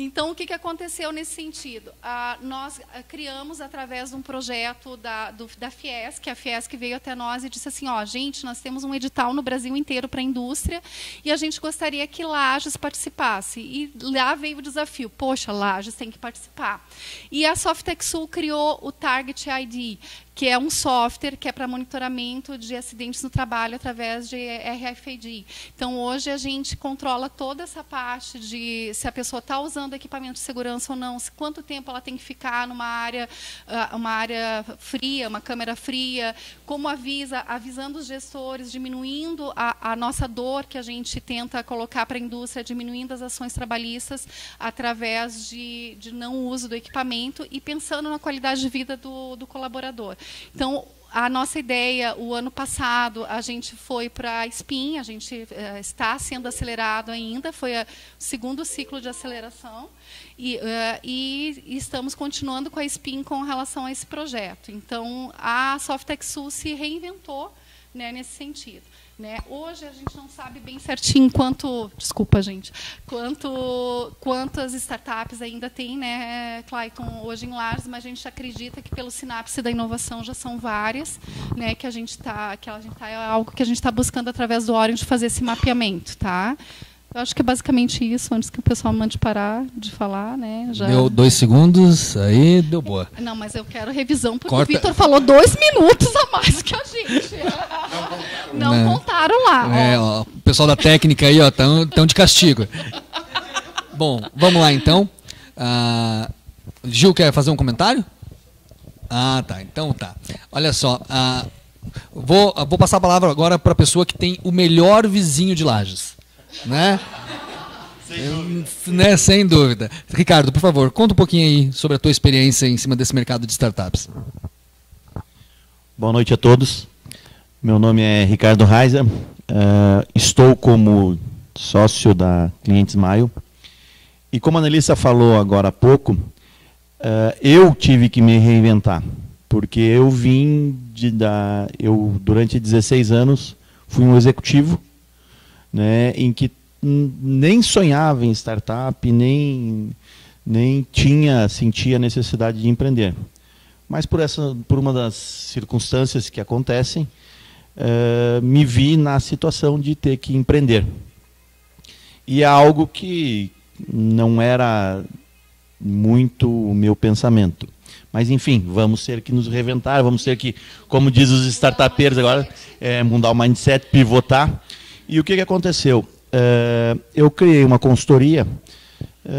Então, o que aconteceu nesse sentido? Nós criamos, através de um projeto da Fiesc, a Fiesc veio até nós e disse assim, ó, gente, nós temos um edital no Brasil inteiro para a indústria e a gente gostaria que Lages participasse. E lá veio o desafio, poxa, Lages tem que participar. E a Softex Sul criou o Target ID, que é um software que é para monitoramento de acidentes no trabalho através de RFID. Então, hoje, a gente controla toda essa parte de se a pessoa está usando equipamento de segurança ou não, quanto tempo ela tem que ficar numa área fria, uma câmera fria, como avisando os gestores, diminuindo a nossa dor que a gente tenta colocar para a indústria, diminuindo as ações trabalhistas através de não uso do equipamento e pensando na qualidade de vida do colaborador. Então, a nossa ideia, o ano passado, a gente foi para a SPIN, a gente está sendo acelerado ainda, foi o segundo ciclo de aceleração, e estamos continuando com a SPIN com relação a esse projeto. Então, a Softex Sul se reinventou, né, nesse sentido. Né? Hoje a gente não sabe bem certinho quantas startups ainda tem, né, Clayton, hoje em Lages, mas a gente acredita que pelo sinapse da inovação já são várias, né, é algo que a gente está buscando através do Orion de fazer esse mapeamento, tá? Eu acho que é basicamente isso, antes que o pessoal mande parar de falar, né? Já... Deu 2 segundos, aí deu boa. Não, mas eu quero revisão, porque o Vitor falou 2 minutos a mais que a gente. Não contaram lá. Ó, o pessoal da técnica aí, ó, tão de castigo. Bom, vamos lá então. Gil, quer fazer um comentário? Tá, então tá. Olha só, vou passar a palavra agora para a pessoa que tem o melhor vizinho de Lages. Sem dúvida. Ricardo, por favor, conta um pouquinho aí sobre a tua experiência em cima desse mercado de startups. Boa noite a todos. Meu nome é Ricardo Reiser. Estou como sócio da Clientes Maio. E como a Anelissa falou agora há pouco, eu tive que me reinventar. Porque eu durante 16 anos, fui um executivo, né, em que nem sonhava em startup, nem sentia a necessidade de empreender. Mas por uma das circunstâncias que acontecem, me vi na situação de ter que empreender. E é algo que não era muito o meu pensamento. Mas, enfim, vamos ter que nos reinventar, vamos ter que, como diz os startupeiros agora, mudar o mindset, pivotar. E o que aconteceu? Eu criei uma consultoria,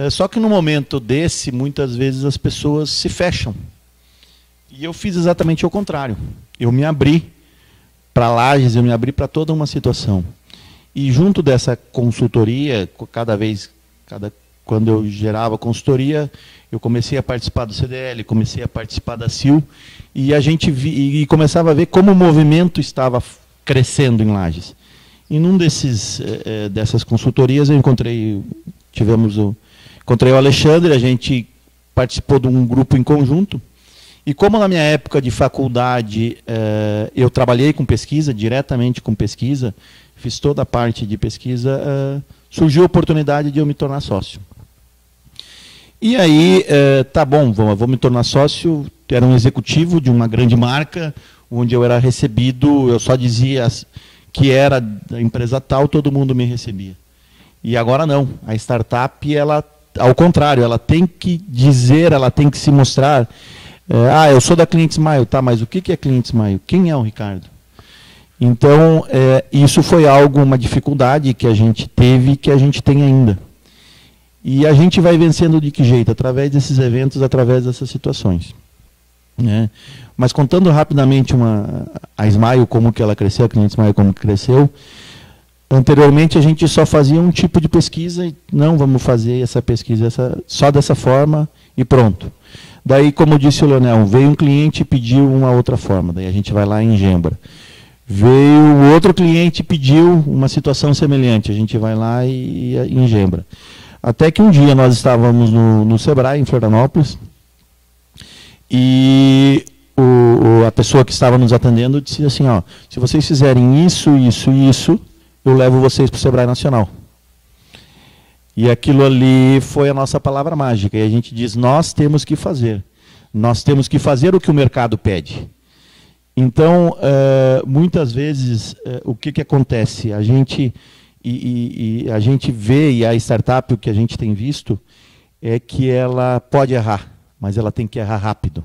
só que no momento desse, muitas vezes as pessoas se fecham. E eu fiz exatamente o contrário. Eu me abri para Lages, eu me abri para toda uma situação. E junto dessa consultoria, quando eu gerava consultoria, eu comecei a participar do CDL, comecei a participar da CIL, e a gente começava a ver como o movimento estava crescendo em Lages. E num dessas consultorias eu encontrei o Alexandre, a gente participou de um grupo em conjunto. E como na minha época de faculdade eu trabalhei com pesquisa, diretamente com pesquisa, fiz toda a parte de pesquisa, surgiu a oportunidade de eu me tornar sócio. E aí, tá bom, vou me tornar sócio, era um executivo de uma grande marca, onde eu era recebido, eu só dizia que era da empresa tal, todo mundo me recebia. E agora não, a startup, ela, ao contrário, ela tem que dizer, ela tem que se mostrar, eu sou da Clientes Maio, tá, mas o que é Clientes Maio? Quem é o Ricardo? Então, isso foi uma dificuldade que a gente teve e que a gente tem ainda. E a gente vai vencendo de que jeito? Através desses eventos, através dessas situações. Né? Mas contando rapidamente a Smile, como que ela cresceu, a Clientes Maio como que cresceu, anteriormente a gente só fazia um tipo de pesquisa e não vamos fazer essa pesquisa só dessa forma e pronto. Daí, como disse o Leonel, veio um cliente e pediu uma outra forma, daí a gente vai lá em Gembra. Veio outro cliente e pediu uma situação semelhante, a gente vai lá e em Gembra. Até que um dia nós estávamos no Sebrae, em Florianópolis, e a pessoa que estava nos atendendo disse assim, se vocês fizerem isso, isso e isso, eu levo vocês para o Sebrae Nacional. E aquilo ali foi a nossa palavra mágica. E a gente diz, nós temos que fazer. Nós temos que fazer o que o mercado pede. Então, muitas vezes, o que acontece? A gente, a gente vê, e a startup, o que a gente tem visto, é que ela pode errar, mas ela tem que errar rápido.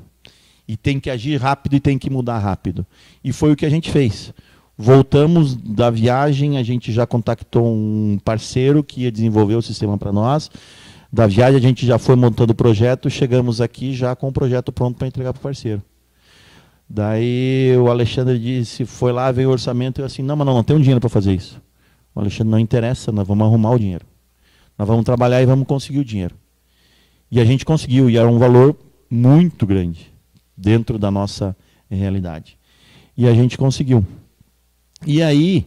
E tem que agir rápido e tem que mudar rápido. E foi o que a gente fez. Voltamos da viagem, a gente já contactou um parceiro que ia desenvolver o sistema para nós. Da viagem a gente já foi montando o projeto, chegamos aqui já com o projeto pronto para entregar para o parceiro. Daí o Alexandre disse, foi lá, veio o orçamento, e eu assim, não, mas não tem um dinheiro para fazer isso. O Alexandre, não interessa, nós vamos arrumar o dinheiro. Nós vamos trabalhar e vamos conseguir o dinheiro. E a gente conseguiu, e era um valor muito grande, dentro da nossa realidade. E a gente conseguiu. E aí,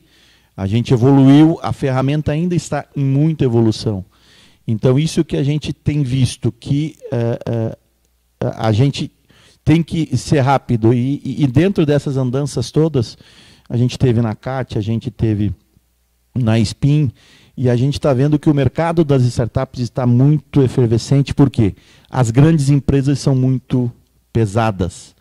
a gente evoluiu, a ferramenta ainda está em muita evolução. Então, isso que a gente tem visto, que a gente tem que ser rápido. E dentro dessas andanças todas, a gente teve na CAT, a gente teve na SPIN, e a gente está vendo que o mercado das startups está muito efervescente, porque as grandes empresas são muito pesadas,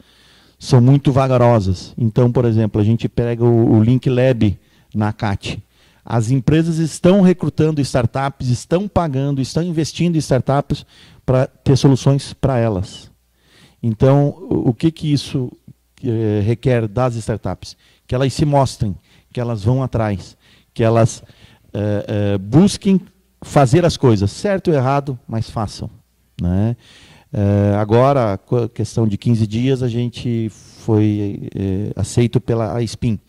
são muito vagarosas. Então, por exemplo, a gente pega o Link Lab na CAT. As empresas estão recrutando startups, estão pagando, estão investindo em startups para ter soluções para elas. Então, o que isso requer das startups? Que elas se mostrem, que elas vão atrás, que elas busquem fazer as coisas, certo ou errado, mas façam, né? Agora, questão de 15 dias, a gente foi aceito pela SPIN.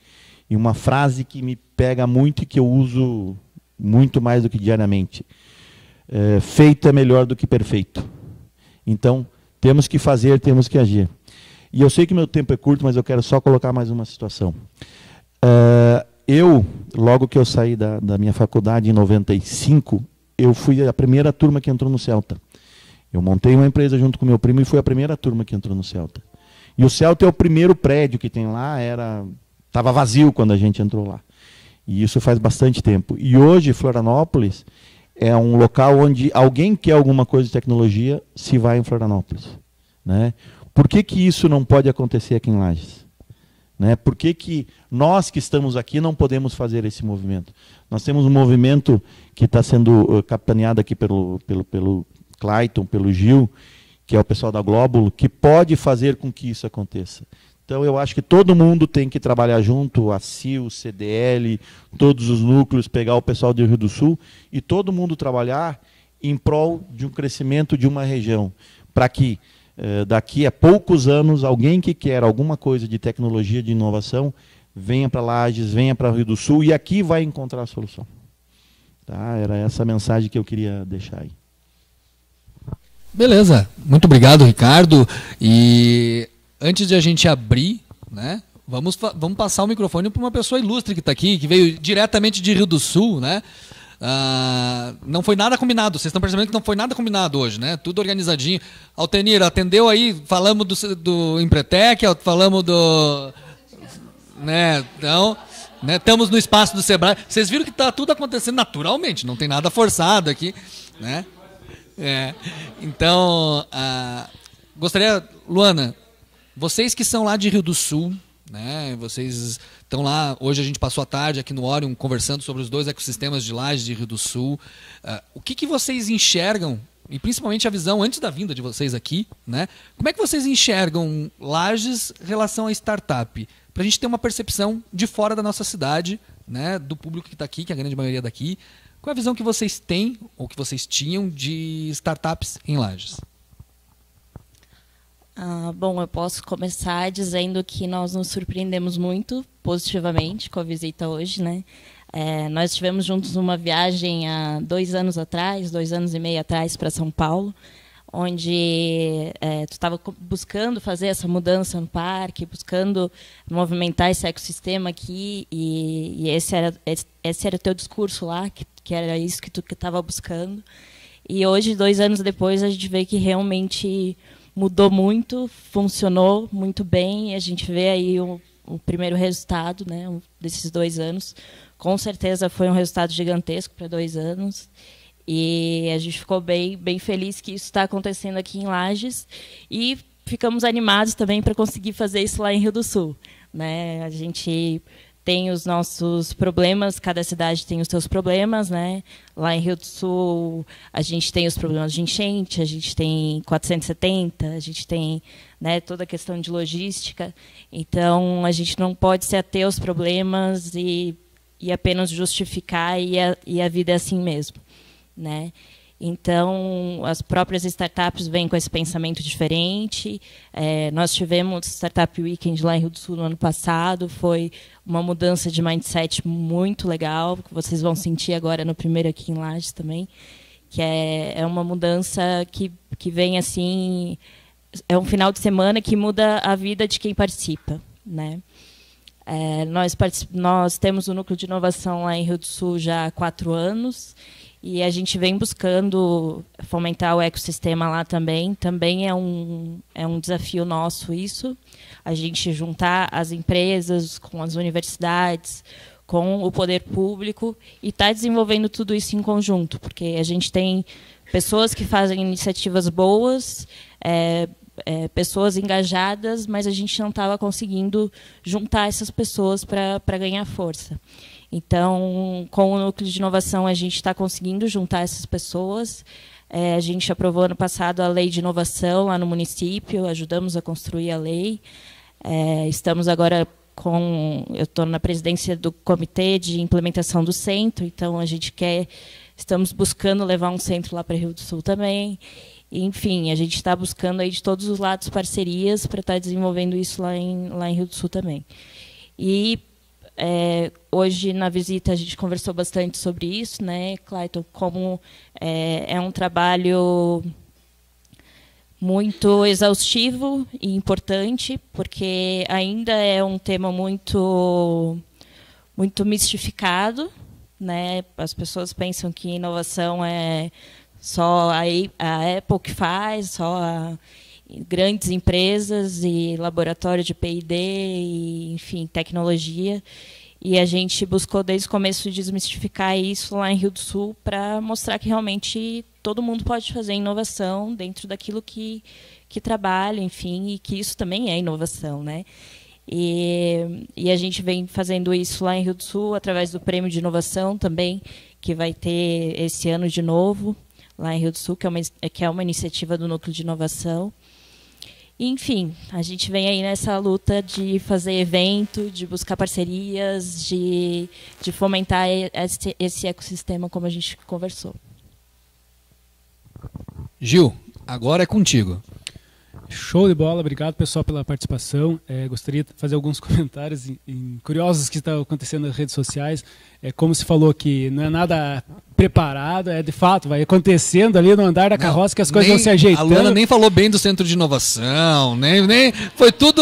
E uma frase que me pega muito e que eu uso muito mais do que diariamente. Feito é melhor do que perfeito. Então, temos que fazer, temos que agir. E eu sei que meu tempo é curto, mas eu quero só colocar mais uma situação. Logo que eu saí da minha faculdade, em 95, eu fui a primeira turma que entrou no Celta. Eu montei uma empresa junto com meu primo e fui a primeira turma que entrou no Celta. E o Celta é o primeiro prédio que tem lá, estava vazio quando a gente entrou lá. E isso faz bastante tempo. E hoje, Florianópolis é um local onde alguém quer alguma coisa de tecnologia, se vai em Florianópolis, né? Por que isso não pode acontecer aqui em Lages? Né? Por que nós que estamos aqui não podemos fazer esse movimento? Nós temos um movimento que está sendo capitaneado aqui pelo Clayton, pelo Gil, que é o pessoal da Glóbulo, que pode fazer com que isso aconteça. Então, eu acho que todo mundo tem que trabalhar junto, a CIL, o CDL, todos os núcleos, pegar o pessoal do Rio do Sul, e todo mundo trabalhar em prol de um crescimento de uma região, para que daqui a poucos anos, alguém que quer alguma coisa de tecnologia, de inovação, venha para Lages, venha para o Rio do Sul, e aqui vai encontrar a solução. Tá? Era essa a mensagem que eu queria deixar aí. Beleza, muito obrigado, Ricardo. E antes de a gente abrir, né, vamos passar o microfone para uma pessoa ilustre que está aqui, que veio diretamente de Rio do Sul, né? Não foi nada combinado, vocês estão percebendo que não foi nada combinado hoje, né? Tudo organizadinho. Altenir, atendeu aí, falamos do Empretec, falamos do... Né, então, né, estamos no espaço do Sebrae. Vocês viram que está tudo acontecendo naturalmente, não tem nada forçado aqui, né? Então, gostaria, Luana, vocês que são lá de Rio do Sul, né, vocês estão lá, hoje a gente passou a tarde aqui no Orion conversando sobre os dois ecossistemas de Lages e Rio do Sul. O que vocês enxergam, e principalmente a visão antes da vinda de vocês aqui, né? Como é que vocês enxergam Lages em relação à startup? Para a gente ter uma percepção de fora da nossa cidade, né, do público que está aqui, que é a grande maioria daqui. Qual é a visão que vocês têm, ou que vocês tinham, de startups em Lages? Bom, eu posso começar dizendo que nós nos surpreendemos muito positivamente com a visita hoje, né? Nós estivemos juntos numa viagem há 2 anos atrás, 2 anos e meio atrás, para São Paulo, onde tu estava buscando fazer essa mudança no parque, buscando movimentar esse ecossistema aqui, e esse era o teu discurso lá, que era isso que tu estava buscando. E hoje, 2 anos depois, a gente vê que realmente mudou muito, funcionou muito bem, e a gente vê aí o primeiro resultado, né, desses 2 anos. Com certeza foi um resultado gigantesco para 2 anos. E a gente ficou bem feliz que isso está acontecendo aqui em Lages e ficamos animados também para conseguir fazer isso lá em Rio do Sul, né? A gente tem os nossos problemas, cada cidade tem os seus problemas, né? Lá em Rio do Sul, a gente tem os problemas de enchente, a gente tem 470, a gente tem, né, toda a questão de logística. Então, a gente não pode se ater aos problemas e apenas justificar e a vida é assim mesmo, né? Então, as próprias startups vêm com esse pensamento diferente. Nós tivemos Startup Weekend lá em Rio do Sul no ano passado. Foi uma mudança de mindset muito legal, que vocês vão sentir agora no primeiro aqui em Lages também, que é uma mudança que vem assim... É um final de semana que muda a vida de quem participa, né? Nós temos o Núcleo de Inovação lá em Rio do Sul já há 4 anos, e a gente vem buscando fomentar o ecossistema lá também. Também é um desafio nosso isso, a gente juntar as empresas com as universidades, com o poder público, e estar desenvolvendo tudo isso em conjunto, porque a gente tem pessoas que fazem iniciativas boas, pessoas engajadas, mas a gente não estava conseguindo juntar essas pessoas para ganhar força. Então, com o Núcleo de Inovação, a gente está conseguindo juntar essas pessoas. A gente aprovou ano passado a Lei de Inovação lá no município, ajudamos a construir a lei. Estamos agora eu estou na presidência do Comitê de Implementação do Centro, então estamos buscando levar um centro lá para Rio do Sul também. Enfim, a gente está buscando aí de todos os lados parcerias para estar desenvolvendo isso lá em Rio do Sul também. E hoje, na visita, a gente conversou bastante sobre isso, né, Clayton, como é um trabalho muito exaustivo e importante, porque ainda é um tema muito mistificado, né? As pessoas pensam que inovação é só a Apple que faz, só grandes empresas e laboratório de P&D, e, enfim, tecnologia. E a gente buscou desde o começo desmistificar isso lá em Rio do Sul para mostrar que realmente todo mundo pode fazer inovação dentro daquilo que trabalha, enfim, e que isso também é inovação, né? E a gente vem fazendo isso lá em Rio do Sul através do Prêmio de Inovação também, que vai ter esse ano de novo, lá em Rio do Sul, que é uma iniciativa do Núcleo de Inovação. Enfim, a gente vem aí nessa luta de fazer evento, de buscar parcerias, de fomentar esse ecossistema, como a gente conversou. Gil, agora é contigo. Show de bola, obrigado pessoal pela participação. Gostaria de fazer alguns comentários curiosos que estão acontecendo nas redes sociais. Como se falou que não é nada preparado, de fato, vai acontecendo ali no andar da carroça que as coisas vão se ajeitando. A Lana nem falou bem do centro de inovação, nem foi tudo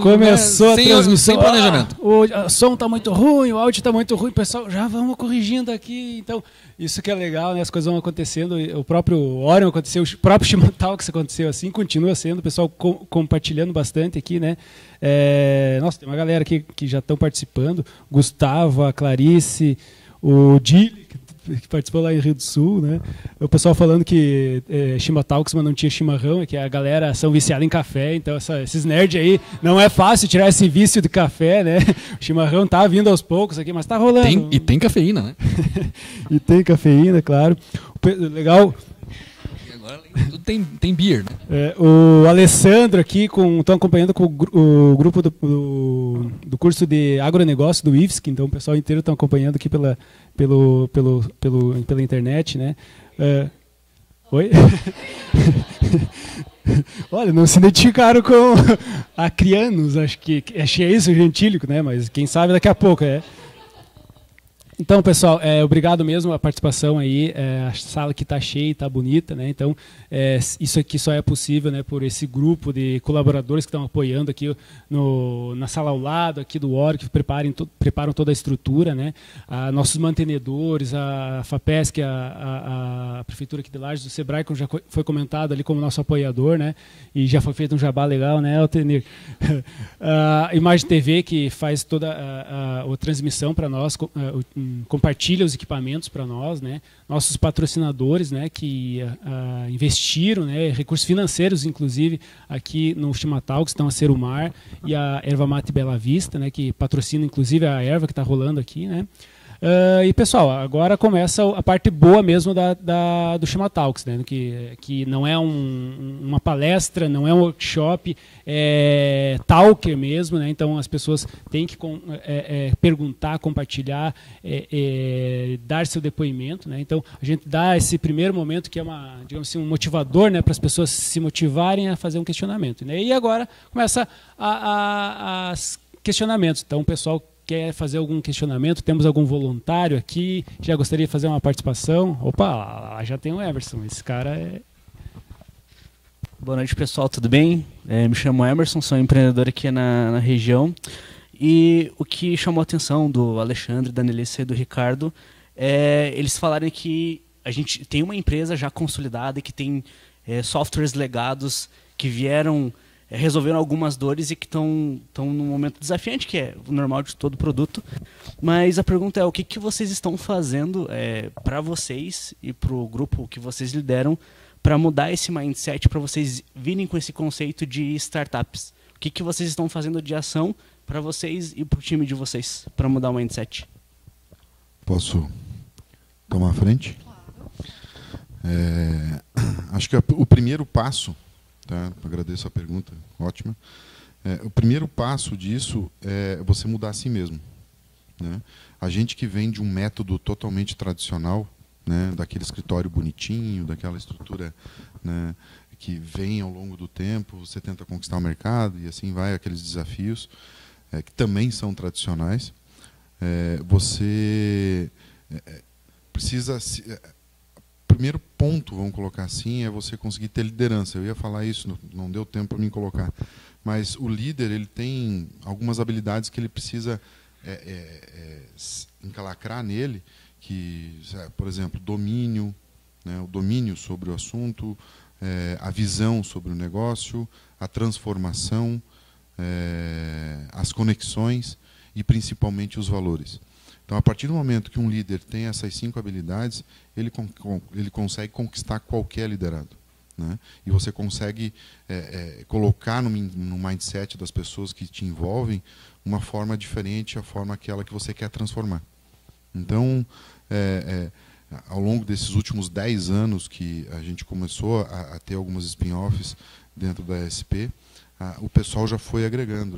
começou, né, a transmissão sem planejamento. O som está muito ruim, o áudio está muito ruim, pessoal, já vamos corrigindo aqui. Então, isso que é legal, né? As coisas vão acontecendo. O próprio Orion aconteceu, o próprio Shimatalks aconteceu assim, continua sendo, o pessoal compartilhando bastante aqui, né? Nossa, tem uma galera aqui que já estão participando. Gustavo, a Clarice, o Dili, que participou lá em Rio do Sul, né? O pessoal falando que Shimatalks, mas não tinha chimarrão, que a galera são viciada em café, então esses nerds aí, não é fácil tirar esse vício de café, né? O chimarrão tá vindo aos poucos aqui, mas tá rolando. E tem cafeína, né? E tem cafeína, claro. Legal. Agora tudo tem beer, né? O Alessandro aqui estão acompanhando com o grupo do curso de agronegócio do IFSC, então o pessoal inteiro está acompanhando aqui pela internet, né? Oi? Olha, não se identificaram com acrianos, acho que é isso, gentílico, né? Mas quem sabe daqui a pouco, Então, pessoal, obrigado mesmo a participação aí. A sala aqui está cheia, está bonita, né? Então, isso aqui só é possível, né, por esse grupo de colaboradores que estão apoiando aqui na sala ao lado, aqui do Orion, que preparam toda a estrutura, né? Nossos mantenedores, a FAPESC, a Prefeitura aqui de Lages, o Sebrae, como já foi comentado ali como nosso apoiador, né? E já foi feito um jabá legal, né, Altenir? A Imagem TV, que faz toda a transmissão para nós, compartilha os equipamentos para nós, né? Nossos patrocinadores, né, que investiram, né, recursos financeiros, inclusive, aqui no Chimatalks, estão a Serumar e a Erva Mate Bela Vista, né, que patrocina, inclusive, a erva que está rolando aqui, né? E pessoal, agora começa a parte boa mesmo do Chimatalks, né? Que não é uma palestra, não é um workshop, é talker mesmo, né? Então as pessoas têm que perguntar, compartilhar, dar seu depoimento, né? Então a gente dá esse primeiro momento que é digamos assim, um motivador, né, para as pessoas se motivarem a fazer um questionamento, né? E agora começa os questionamentos. Então o pessoal quer fazer algum questionamento? Temos algum voluntário aqui? Já gostaria de fazer uma participação? Opa, já tem o Emerson. Esse cara é... Boa noite, pessoal. Tudo bem? Me chamo Emerson, sou empreendedor aqui na região. E o que chamou a atenção do Alexandre, da Nelissa e do Ricardo é eles falarem que a gente tem uma empresa já consolidada e que tem softwares legados que vieram... resolveram algumas dores e que estão num momento desafiante, que é o normal de todo produto. Mas a pergunta é, o que vocês estão fazendo para vocês e para o grupo que vocês lideram para mudar esse mindset, para vocês virem com esse conceito de startups? O que vocês estão fazendo de ação para vocês e para o time de vocês, para mudar o mindset? Posso tomar a frente? Acho que o primeiro passo... Tá? Agradeço a pergunta, ótima. O primeiro passo disso é você mudar a si mesmo, né? A gente que vem de um método totalmente tradicional, né, daquele escritório bonitinho, daquela estrutura, né, que vem ao longo do tempo, você tenta conquistar o mercado e assim vai, aqueles desafios que também são tradicionais. Você precisa... primeiro ponto, vamos colocar assim, é você conseguir ter liderança. Eu ia falar isso, não deu tempo para mim colocar. Mas o líder, ele tem algumas habilidades que ele precisa encalacrar nele, que, por exemplo, domínio, né, o domínio sobre o assunto, a visão sobre o negócio, a transformação, as conexões e principalmente os valores. Então, a partir do momento que um líder tem essas 5 habilidades, ele consegue conquistar qualquer liderado, né? E você consegue colocar no mindset das pessoas que te envolvem uma forma diferente, a forma aquela que você quer transformar. Então, ao longo desses últimos 10 anos que a gente começou a ter algumas spin-offs dentro da SP, o pessoal já foi agregando,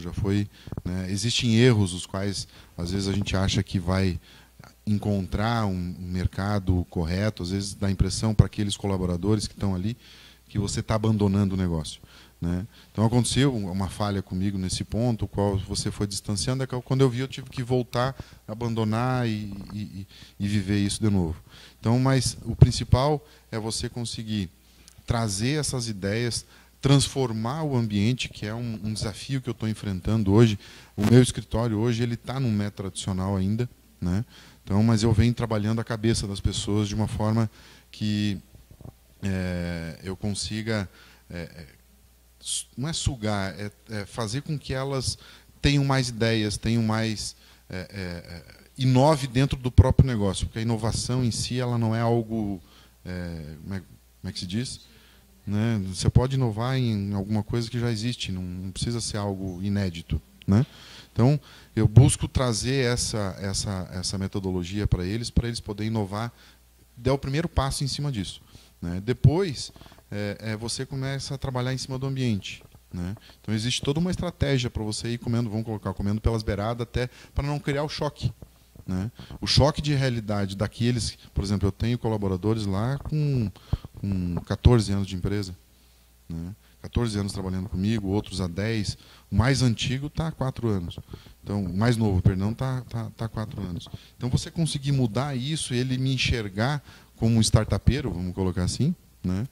né? Existem erros os quais às vezes a gente acha que vai encontrar um mercado correto, às vezes dá a impressão para aqueles colaboradores que estão ali que você está abandonando o negócio, né? Então aconteceu uma falha comigo nesse ponto, o qual você foi distanciando, quando eu vi eu tive que voltar, abandonar e viver isso de novo. Então, mas o principal é você conseguir trazer essas ideias, transformar o ambiente, que é um desafio que eu estou enfrentando hoje. O meu escritório hoje ele está num método tradicional ainda, né? Então, mas eu venho trabalhando a cabeça das pessoas de uma forma que eu consiga, não é sugar, é fazer com que elas tenham mais ideias, tenham mais inove dentro do próprio negócio, porque a inovação em si ela não é algo, como é que se diz? Né? Você pode inovar em alguma coisa que já existe, não precisa ser algo inédito, né? Então, eu busco trazer essa metodologia para eles poderem inovar, dar o primeiro passo em cima disso, né? Depois, você começa a trabalhar em cima do ambiente, né? Então, existe toda uma estratégia para você ir comendo, comendo pelas beiradas, até para não criar o choque, né? O choque de realidade daqueles, por exemplo, eu tenho colaboradores lá com 14 anos de empresa, né? 14 anos trabalhando comigo, outros há 10. O mais antigo está há 4 anos. Então, o mais novo, perdão, está há 4 anos. Então, você conseguir mudar isso, ele me enxergar como um startupeiro, vamos colocar assim, né?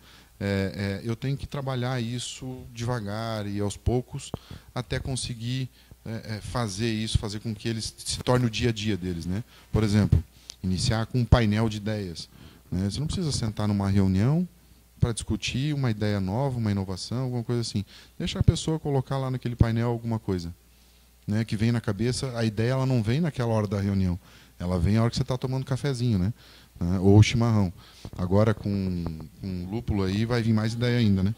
Eu tenho que trabalhar isso devagar e aos poucos até conseguir fazer com que eles se torne o dia a dia deles, né? Por exemplo, iniciar com um painel de ideias, né? Você não precisa sentar numa reunião para discutir uma ideia nova, uma inovação, alguma coisa assim. Deixa a pessoa colocar lá naquele painel alguma coisa, né, que vem na cabeça. A ideia ela não vem naquela hora da reunião. Ela vem a hora que você está tomando cafezinho, né? Ou chimarrão. Agora, com lúpulo aí, vai vir mais ideia ainda, né?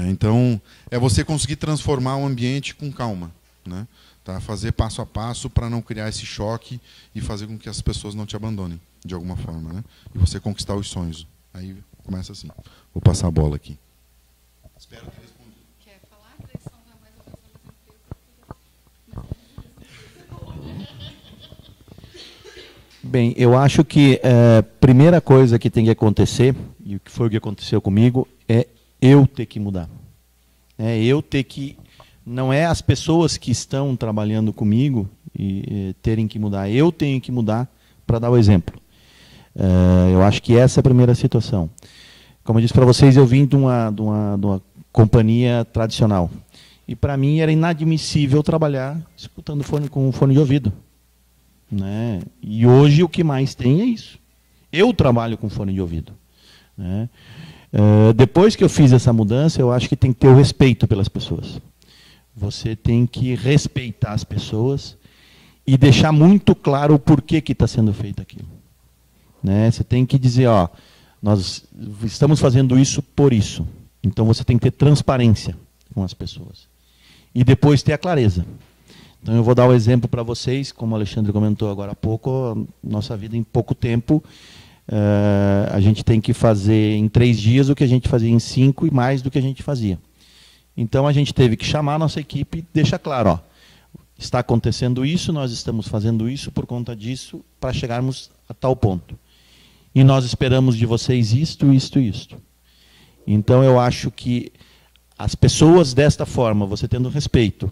Então, é você conseguir transformar o ambiente com calma, né? Tá? Fazer passo a passo para não criar esse choque e fazer com que as pessoas não te abandonem, de alguma forma, né? E você conquistar os sonhos. Aí começa assim. Vou passar a bola aqui. Espero ter respondido. Quer falar? A traição vai mais ou menos na empresa. Bem, eu acho que a primeira coisa que tem que acontecer, e o que foi o que aconteceu comigo, é eu ter que mudar. Eu ter que... Não é as pessoas que estão trabalhando comigo e terem que mudar. Eu tenho que mudar para dar o exemplo. Eu acho que essa é a primeira situação. Como eu disse para vocês, eu vim de uma companhia tradicional. E para mim era inadmissível trabalhar escutando com fone de ouvido. Né? E hoje o que mais tem é isso. Eu trabalho com fone de ouvido. Né? Depois que eu fiz essa mudança, eu acho que tem que ter o respeito pelas pessoas. Você tem que respeitar as pessoas e deixar muito claro o porquê que está sendo feito aquilo. Né? Você tem que dizer, ó, nós estamos fazendo isso por isso. Então você tem que ter transparência com as pessoas. E depois ter a clareza. Então eu vou dar o exemplo para vocês, como o Alexandre comentou agora há pouco, nossa vida em pouco tempo, a gente tem que fazer em 3 dias o que a gente fazia em 5 e mais do que a gente fazia. Então a gente teve que chamar a nossa equipe e deixar claro, ó, está acontecendo isso, nós estamos fazendo isso por conta disso, para chegarmos a tal ponto. E nós esperamos de vocês isto, isto e isto. Então eu acho que as pessoas desta forma, você tendo respeito,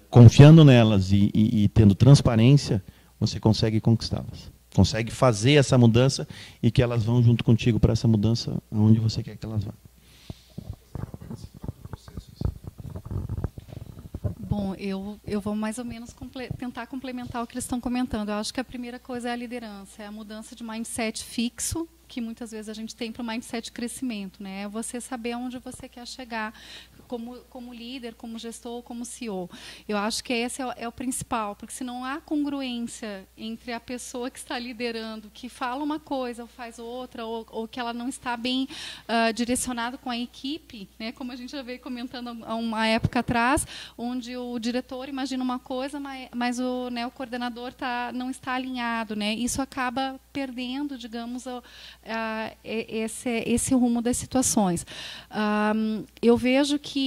confiando nelas e tendo transparência, você consegue conquistá-las. Consegue fazer essa mudança e que elas vão junto contigo para essa mudança aonde você quer que elas vão. Bom, eu vou mais ou menos tentar complementar o que eles estão comentando. Eu acho que a primeira coisa é a liderança, é a mudança de mindset fixo, que muitas vezes a gente tem para o mindset de crescimento. Né? É você saber onde você quer chegar, como líder, como gestor, como CEO. Eu acho que esse é o principal, porque se não há congruência entre a pessoa que está liderando, que fala uma coisa ou faz outra, ou que ela não está bem direcionada com a equipe, né? Como a gente já veio comentando há uma época atrás, onde o diretor imagina uma coisa, mas o coordenador não está alinhado. Né? Isso acaba perdendo, digamos, esse rumo das situações. Eu vejo que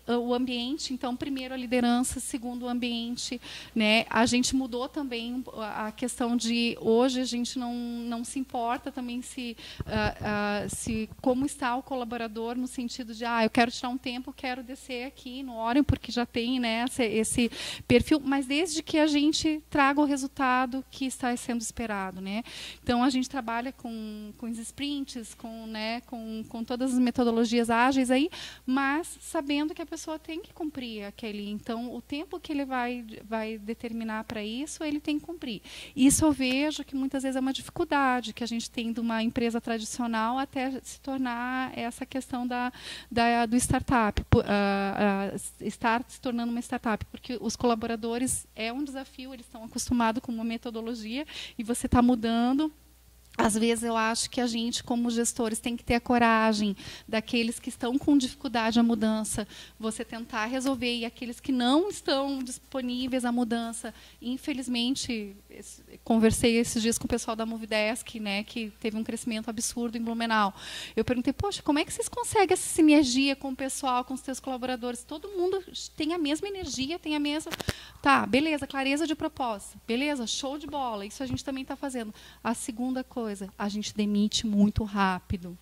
o ambiente, então, primeiro a liderança, segundo o ambiente, né? A gente mudou também a questão de hoje a gente não se importa também se como está o colaborador no sentido de eu quero tirar um tempo, quero descer aqui no Orion porque já tem, né, esse perfil, mas desde que a gente traga o resultado que está sendo esperado, né? Então a gente trabalha com os sprints, com todas as metodologias ágeis aí, mas sabendo que a pessoa tem que cumprir aquele. Então, o tempo que ele vai determinar para isso, ele tem que cumprir. Isso eu vejo que muitas vezes é uma dificuldade que a gente tem de uma empresa tradicional até se tornar essa questão do startup, estar se tornando uma startup, porque os colaboradores é um desafio, eles estão acostumados com uma metodologia e você está mudando. Às vezes eu acho que a gente, como gestores, tem que ter a coragem daqueles que estão com dificuldade à mudança, você tentar resolver, e aqueles que não estão disponíveis à mudança. Infelizmente, conversei esses dias com o pessoal da Movidesk, né, que teve um crescimento absurdo em Blumenau. Eu perguntei, poxa, como é que vocês conseguem essa sinergia com o pessoal, com os seus colaboradores? Todo mundo tem a mesma energia, tem a mesma... Tá, beleza, clareza de propósito. Beleza, show de bola. Isso a gente também está fazendo. A segunda coisa, a gente demite muito rápido.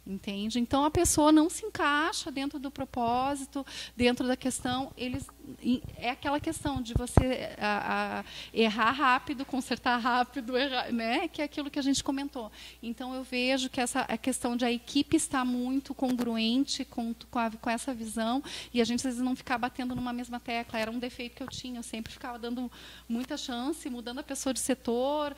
Entende? Então, a pessoa não se encaixa dentro do propósito, dentro da questão. É aquela questão de você errar rápido, consertar rápido, né? Que é aquilo que a gente comentou. Então, eu vejo que a questão de a equipe estar muito congruente com essa visão, e a gente, às vezes, não ficar batendo numa mesma tecla. Era um defeito que eu tinha. Eu sempre ficava dando muita chance, mudando a pessoa de setor,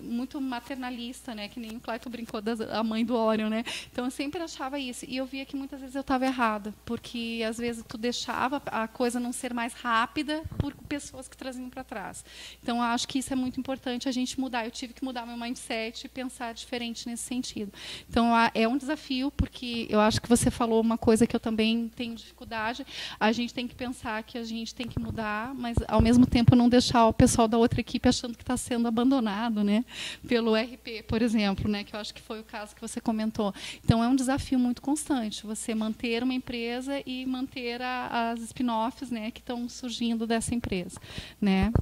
muito maternalista, né? Que nem o Clayton brincou da mãe do Orion, né? Então, eu sempre achava isso. E eu via que muitas vezes eu estava errada, porque, às vezes, tu deixava a coisa não ser ser mais rápida por pessoas que traziam para trás. Então, eu acho que isso é muito importante a gente mudar. Eu tive que mudar meu mindset e pensar diferente nesse sentido. Então, é um desafio, porque eu acho que você falou uma coisa que eu também tenho dificuldade. A gente tem que pensar que a gente tem que mudar, mas, ao mesmo tempo, não deixar o pessoal da outra equipe achando que está sendo abandonado, né, pelo RP, por exemplo, né, que eu acho que foi o caso que você comentou. Então, é um desafio muito constante, você manter uma empresa e manter as spin-offs, né, que estão surgindo dessa empresa, né?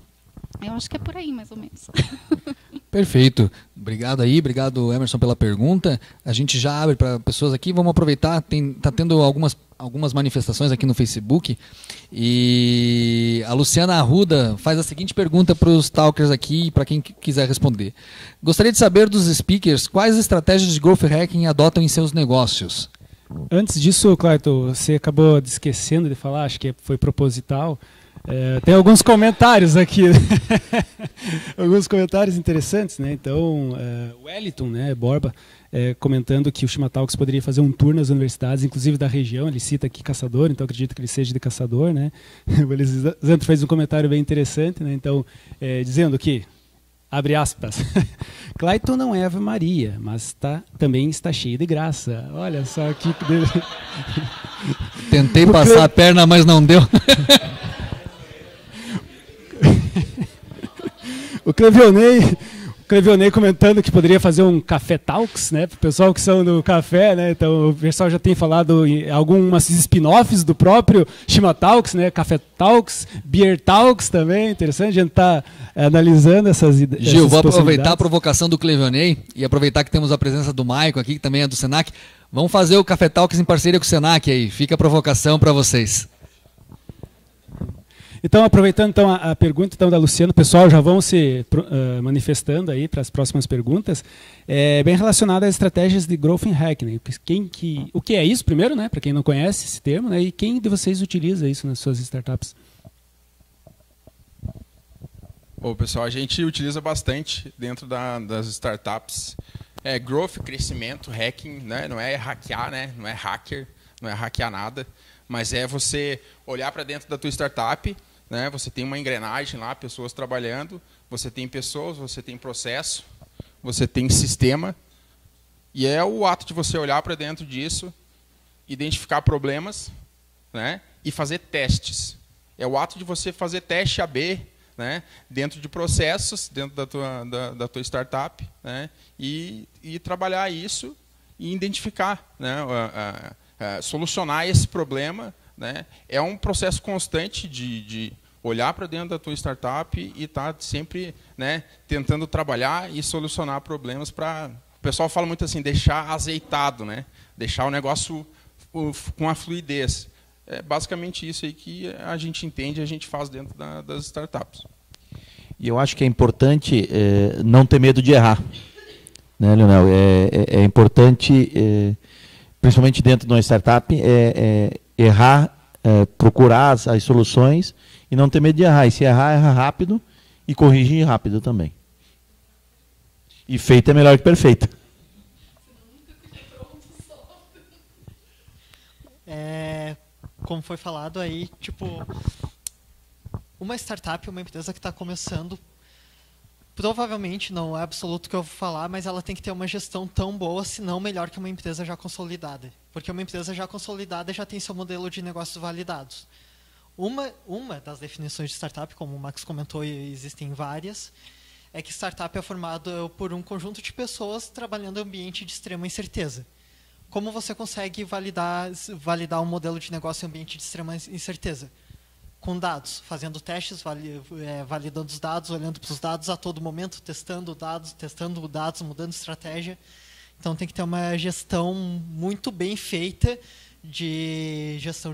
Eu acho que é por aí, mais ou menos. Perfeito. Obrigado aí, obrigado, Emerson, pela pergunta. A gente já abre para pessoas aqui, vamos aproveitar, está tendo algumas manifestações aqui no Facebook, e a Luciana Arruda faz a seguinte pergunta para os talkers aqui, para quem quiser responder. Gostaria de saber dos speakers quais estratégias de growth hacking adotam em seus negócios. Antes disso, Clayton, você acabou esquecendo de falar, acho que foi proposital. Tem alguns comentários aqui, alguns comentários interessantes, né? Então, o Wellington, né, Borba, comentando que o Chimatalks poderia fazer um tour nas universidades, inclusive da região. Ele cita aqui Caçador, então acredito que ele seja de Caçador, né? O Elisandro fez um comentário bem interessante, né? Então, dizendo que, abre aspas, Clayton não é Ave Maria, mas também está cheio de graça. Olha só que... Tentei passar a perna, mas não deu. O Clevionei comentando que poderia fazer um Café Talks, né, para o pessoal que são do café, né? Então o pessoal já tem falado em algumas spin-offs do próprio Shima Talks, né? Café Talks, Beer Talks também, interessante, a gente está analisando essas ideias. Gil, vou aproveitar a provocação do Clevionei e aproveitar que temos a presença do Maicon aqui, que também é do Senac. Vamos fazer o Café Talks em parceria com o Senac aí, fica a provocação para vocês. Então, aproveitando então, a pergunta então, da Luciana, pessoal já vão se manifestando aí para as próximas perguntas, bem relacionada às estratégias de growth hacking. Né? O que é isso, primeiro, né? Para quem não conhece esse termo, né? E quem de vocês utiliza isso nas suas startups? Bom, pessoal, a gente utiliza bastante dentro das startups. Growth, crescimento, hacking, né? Não é hackear, né? Não é hacker, não é hackear nada, mas é você olhar para dentro da tua startup, né? Você tem uma engrenagem lá, pessoas trabalhando, você tem pessoas, você tem processo, você tem sistema, e é o ato de você olhar para dentro disso, identificar problemas, né? E fazer testes. É o ato de você fazer teste AB, né? Dentro de processos, dentro da tua startup, né? E trabalhar isso e identificar, né? Solucionar esse problema, né? É um processo constante de olhar para dentro da tua startup e estar sempre, né, tentando trabalhar e solucionar problemas para... O pessoal fala muito assim, deixar azeitado, né? Deixar o negócio com a fluidez. É basicamente isso aí que a gente entende e a gente faz dentro das startups. E eu acho que é importante não ter medo de errar, né, Leonel? É importante, principalmente dentro de uma startup, errar, procurar as soluções e não ter medo de errar. E se errar, erra rápido e corrigir rápido também. E feito é melhor que perfeito. Como foi falado aí, tipo, uma startup, uma empresa que está começando, provavelmente, não é absoluto o que eu vou falar, mas ela tem que ter uma gestão tão boa, se não melhor que uma empresa já consolidada. Porque uma empresa já consolidada já tem seu modelo de negócios validados. Uma das definições de startup, como o Max comentou, e existem várias, é que startup é formado por um conjunto de pessoas trabalhando em ambiente de extrema incerteza. Como você consegue validar um modelo de negócio em ambiente de extrema incerteza? Com dados, fazendo testes, validando os dados, olhando para os dados a todo momento, testando dados, mudando estratégia. Então tem que ter uma gestão muito bem feita de gestão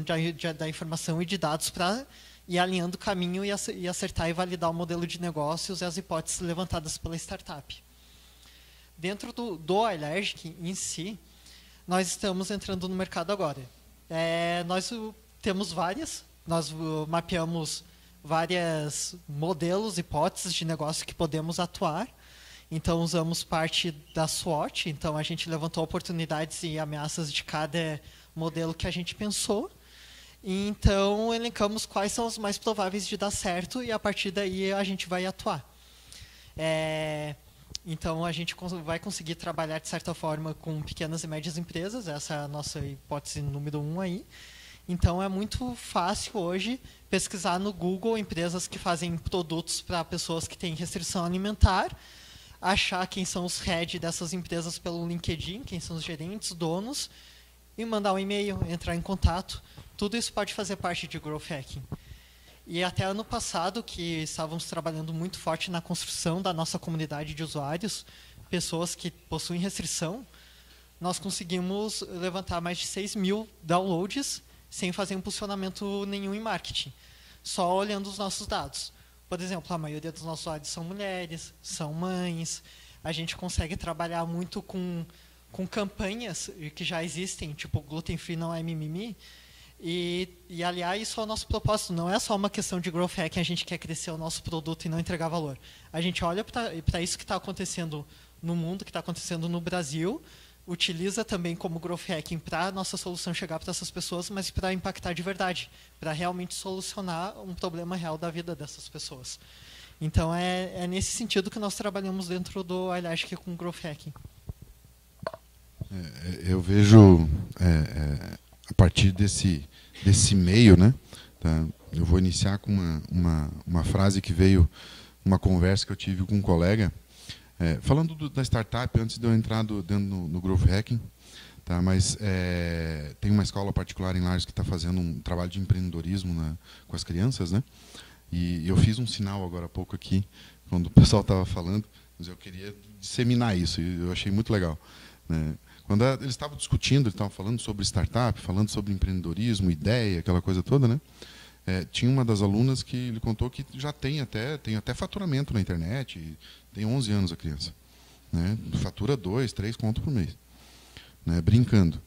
da informação e de dados para ir alinhando o caminho e acertar e validar o modelo de negócios e as hipóteses levantadas pela startup. Dentro do Allergic em si, nós estamos entrando no mercado agora. Nós temos nós mapeamos vários modelos, hipóteses de negócio que podemos atuar. Então, usamos parte da SWOT. Então, a gente levantou oportunidades e ameaças de cada modelo que a gente pensou. E então elencamos quais são os mais prováveis de dar certo e a partir daí a gente vai atuar. Então a gente vai conseguir trabalhar de certa forma com pequenas e médias empresas, essa é a nossa hipótese número 1 aí. Então é muito fácil hoje pesquisar no Google empresas que fazem produtos para pessoas que têm restrição alimentar, achar quem são os head dessas empresas pelo LinkedIn, quem são os gerentes, donos, e mandar um e-mail, entrar em contato. Tudo isso pode fazer parte de Growth Hacking. E até ano passado, que estávamos trabalhando muito forte na construção da nossa comunidade de usuários, pessoas que possuem restrição, nós conseguimos levantar mais de 6 mil downloads sem fazer impulsionamento nenhum em marketing, só olhando os nossos dados. Por exemplo, a maioria dos nossos usuários são mulheres, são mães, a gente consegue trabalhar muito com campanhas que já existem, tipo gluten free não é mimimi, e aliás, isso é o nosso propósito, não é só uma questão de growth hacking, a gente quer crescer o nosso produto e não entregar valor. A gente olha para isso que está acontecendo no mundo, que está acontecendo no Brasil, utiliza também como growth hacking para a nossa solução chegar para essas pessoas, mas para impactar de verdade, para realmente solucionar um problema real da vida dessas pessoas. Então, é nesse sentido que nós trabalhamos dentro do iLearning com growth hacking. Eu vejo, a partir desse meio, né, tá, eu vou iniciar com uma frase que veio, uma conversa que eu tive com um colega, falando da startup, antes de eu entrar dentro no Growth Hacking, tá, mas tem uma escola particular em Lages que está fazendo um trabalho de empreendedorismo com as crianças, né, e eu fiz um sinal agora há pouco aqui, quando o pessoal estava falando, mas eu queria disseminar isso, e eu achei muito legal, né. Quando eles estavam discutindo, eles estavam falando sobre startup, falando sobre empreendedorismo, ideia, aquela coisa toda, né? Tinha uma das alunas que ele contou que já tem até faturamento na internet, tem 11 anos a criança, né? Fatura 2, 3 contos por mês, né? Brincando.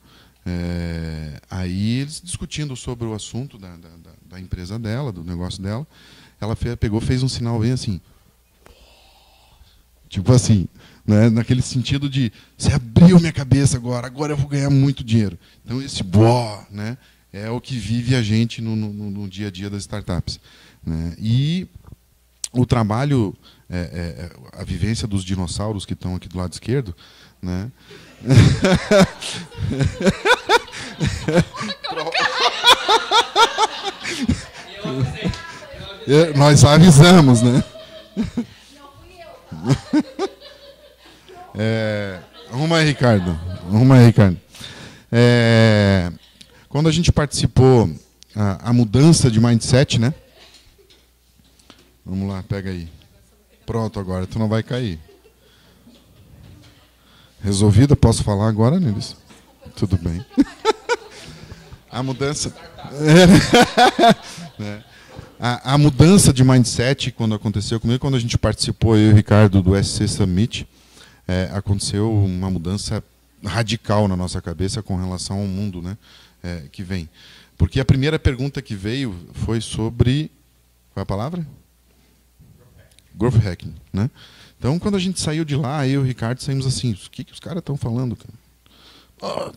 Aí eles discutindo sobre o assunto da empresa dela, do negócio dela, ela fez um sinal bem assim, tipo assim, né, naquele sentido de você abriu minha cabeça agora eu vou ganhar muito dinheiro. Então esse né, é o que vive a gente no dia a dia das startups, né? E o trabalho, a vivência dos dinossauros que estão aqui do lado esquerdo, né? Nós avisamos, né? Arruma aí, Ricardo. Quando a gente participou a mudança de mindset, né? Vamos lá, pega aí. Pronto, agora tu não vai cair. Resolvida? Posso falar agora, Nelis? Tudo bem. A mudança... A mudança de mindset, quando aconteceu comigo, quando a gente participou, eu e o Ricardo, do SC Summit, aconteceu uma mudança radical na nossa cabeça com relação ao mundo, né, que vem. Porque a primeira pergunta que veio foi sobre... Qual é a palavra? Growth Hacking. Né? Então, quando a gente saiu de lá, eu e o Ricardo saímos assim, o que os caras estão falando? Cara?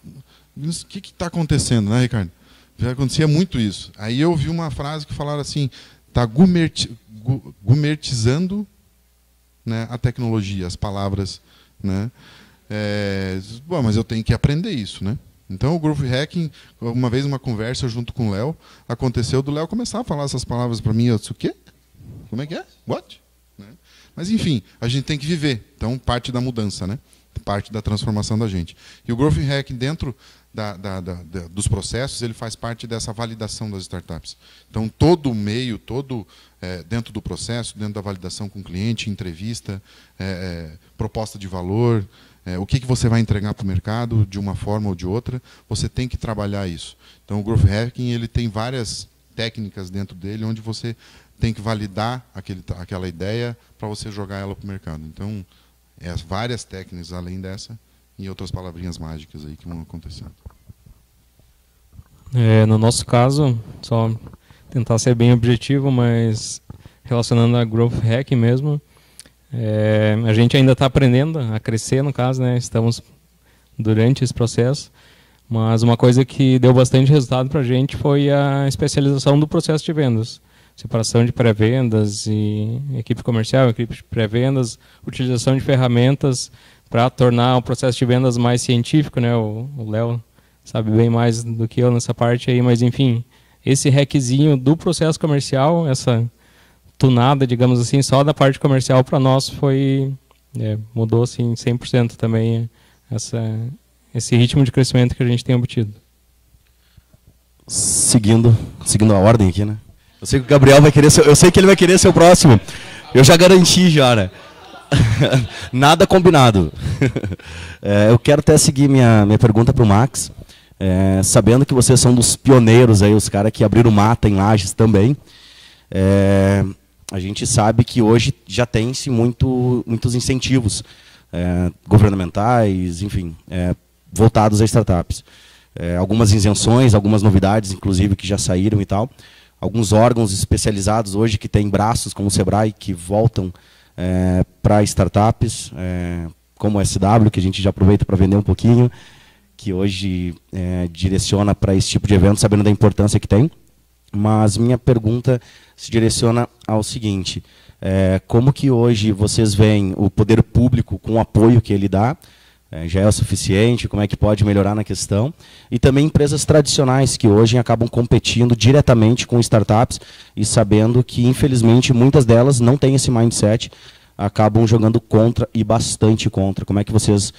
O que está acontecendo, né, Ricardo? Já acontecia muito isso. Aí eu ouvi uma frase que falaram assim, está gumertizando, né, a tecnologia, as palavras, né? Bom, mas eu tenho que aprender isso, né? Então o Growth Hacking, uma vez uma conversa junto com o Léo, aconteceu do Léo começar a falar essas palavras para mim, eu disse, o quê? Como é que é? What? Né? Mas enfim, a gente tem que viver, então parte da mudança, né? Parte da transformação da gente. E o Growth Hacking dentro dos processos, ele faz parte dessa validação das startups. Então, todo o meio, dentro do processo, dentro da validação com o cliente, entrevista, proposta de valor, o que você vai entregar para o mercado, de uma forma ou de outra, você tem que trabalhar isso. Então, o Growth Hacking ele tem várias técnicas dentro dele, onde você tem que validar aquela ideia para você jogar ela para o mercado. Então, várias técnicas além dessa, e outras palavrinhas mágicas aí que vão acontecendo. No nosso caso, só tentar ser bem objetivo, mas relacionando a Growth Hacking mesmo, a gente ainda está aprendendo a crescer, no caso, né? Estamos durante esse processo, Mas uma coisa que deu bastante resultado para a gente foi a especialização do processo de vendas. Separação de pré-vendas e equipe comercial, equipe de pré-vendas, utilização de ferramentas para tornar o processo de vendas mais científico, né? O Léo sabe bem mais do que eu nessa parte aí, mas enfim, esse hackzinho do processo comercial, essa tunada, digamos assim, só da parte comercial para nós foi mudou assim 100% também esse ritmo de crescimento que a gente tem obtido. Seguindo a ordem aqui, né? Eu sei que o Gabriel vai querer eu sei que ele vai querer ser o próximo. Eu já garanti já, né? Nada combinado. Eu quero até seguir minha pergunta para o Max, sabendo que vocês são dos pioneiros aí, os caras que abriram mata em Lages também. A gente sabe que hoje já tem-se muitos incentivos governamentais, enfim, voltados a startups. Algumas isenções, algumas novidades, inclusive, que já saíram e tal. Alguns órgãos especializados hoje que têm braços, como o Sebrae, que voltam para startups, como o SW, que a gente já aproveita para vender um pouquinho, que hoje direciona para esse tipo de evento, sabendo da importância que tem. Mas minha pergunta se direciona ao seguinte: como que hoje vocês veem o poder público com o apoio que ele dá? Já é o suficiente? Como é que pode melhorar na questão? E também empresas tradicionais que hoje acabam competindo diretamente com startups e sabendo que, infelizmente, muitas delas não têm esse mindset, acabam jogando contra e bastante contra. Como é que vocês,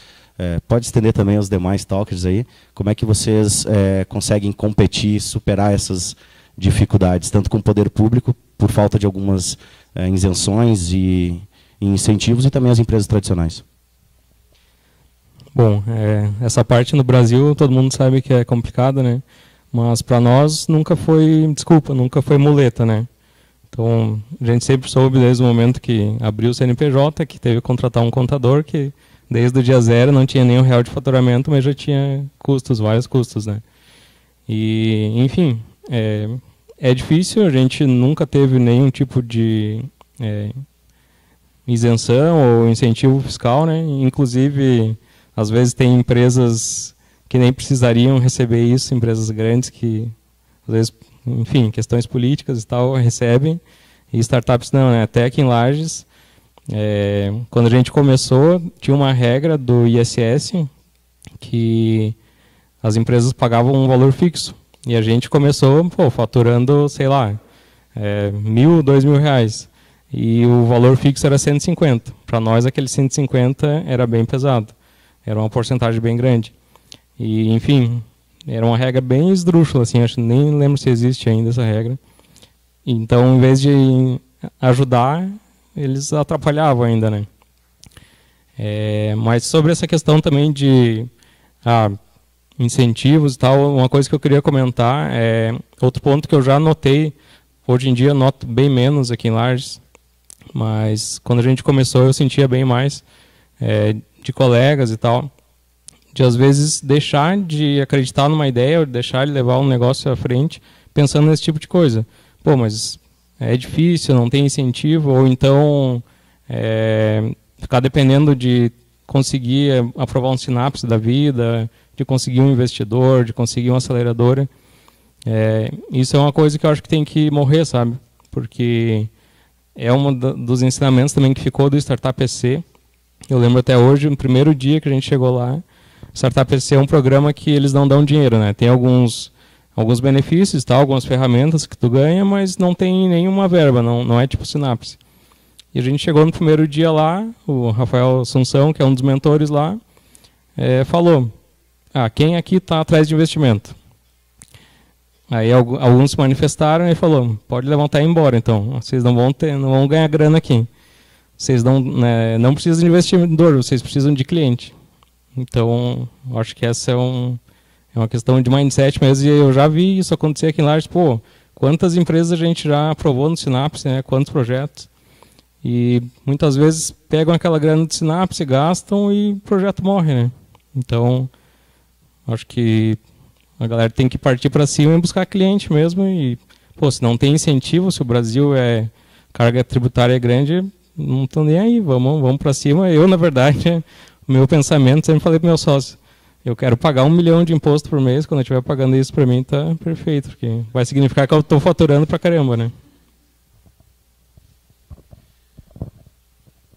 pode estender também aos demais talkers aí, como é que vocês conseguem competir, superar essas dificuldades, tanto com o poder público, por falta de algumas isenções e incentivos, e também as empresas tradicionais? Bom, essa parte no Brasil todo mundo sabe que é complicada, né? Mas para nós nunca foi desculpa, nunca foi muleta, né? Então a gente sempre soube desde o momento que abriu o CNPJ que teve que contratar um contador que desde o dia zero não tinha nenhum real de faturamento, mas já tinha custos, vários custos, né? E enfim, é difícil, a gente nunca teve nenhum tipo de isenção ou incentivo fiscal, né? Inclusive às vezes tem empresas que nem precisariam receber isso, empresas grandes que, às vezes, enfim, questões políticas e tal, recebem, e startups não, né? Até aqui em Lages, quando a gente começou, tinha uma regra do ISS que as empresas pagavam um valor fixo, e a gente começou, faturando, sei lá, R$1.000, R$2.000, e o valor fixo era 150. Para nós, aquele 150 era bem pesado. Era uma porcentagem bem grande. E, enfim, era uma regra bem esdrúxula, assim, acho, nem lembro se existe ainda essa regra. Então, em vez de ajudar, eles atrapalhavam ainda, né? Mas sobre essa questão também de incentivos e tal, uma coisa que eu queria comentar outro ponto que eu já notei, hoje em dia eu noto bem menos aqui em Lages, mas quando a gente começou eu sentia bem mais, de colegas e tal, de às vezes deixar de acreditar numa ideia ou deixar de levar um negócio à frente pensando nesse tipo de coisa. Pô, mas é difícil, não tem incentivo, ou então ficar dependendo de conseguir aprovar um Synapse da vida, de conseguir um investidor, de conseguir uma aceleradora. Isso é uma coisa que eu acho que tem que morrer, sabe? Porque é um dos ensinamentos também que ficou do Startup EC. Eu lembro até hoje, no primeiro dia que a gente chegou lá, Startup EC é um programa que eles não dão dinheiro, né? Tem alguns benefícios, tá? Algumas ferramentas que tu ganha, mas não tem nenhuma verba, não é tipo Synapse. E a gente chegou no primeiro dia lá, o Rafael Assunção, que é um dos mentores lá, falou, quem aqui está atrás de investimento? Aí alguns se manifestaram e falou, pode levantar e ir embora, então, vocês não vão ganhar grana aqui. Vocês não precisam de investidor, vocês precisam de cliente. Então, acho que essa é uma questão de mindset mesmo, e eu já vi isso acontecer aqui em Lages. Pô, quantas empresas a gente já aprovou no Synapse, né? Quantos projetos? E muitas vezes pegam aquela grana do Synapse, gastam e o projeto morre, né? Então, acho que a galera tem que partir para cima e buscar cliente mesmo. E, pô, se não tem incentivo, se o Brasil carga tributária grande, não estão nem aí, vamos para cima. Eu, na verdade, o meu pensamento, sempre falei para o meu sócio, Eu quero pagar 1 milhão de imposto por mês. Quando eu estiver pagando isso, para mim está perfeito, porque vai significar que eu estou faturando para caramba, né?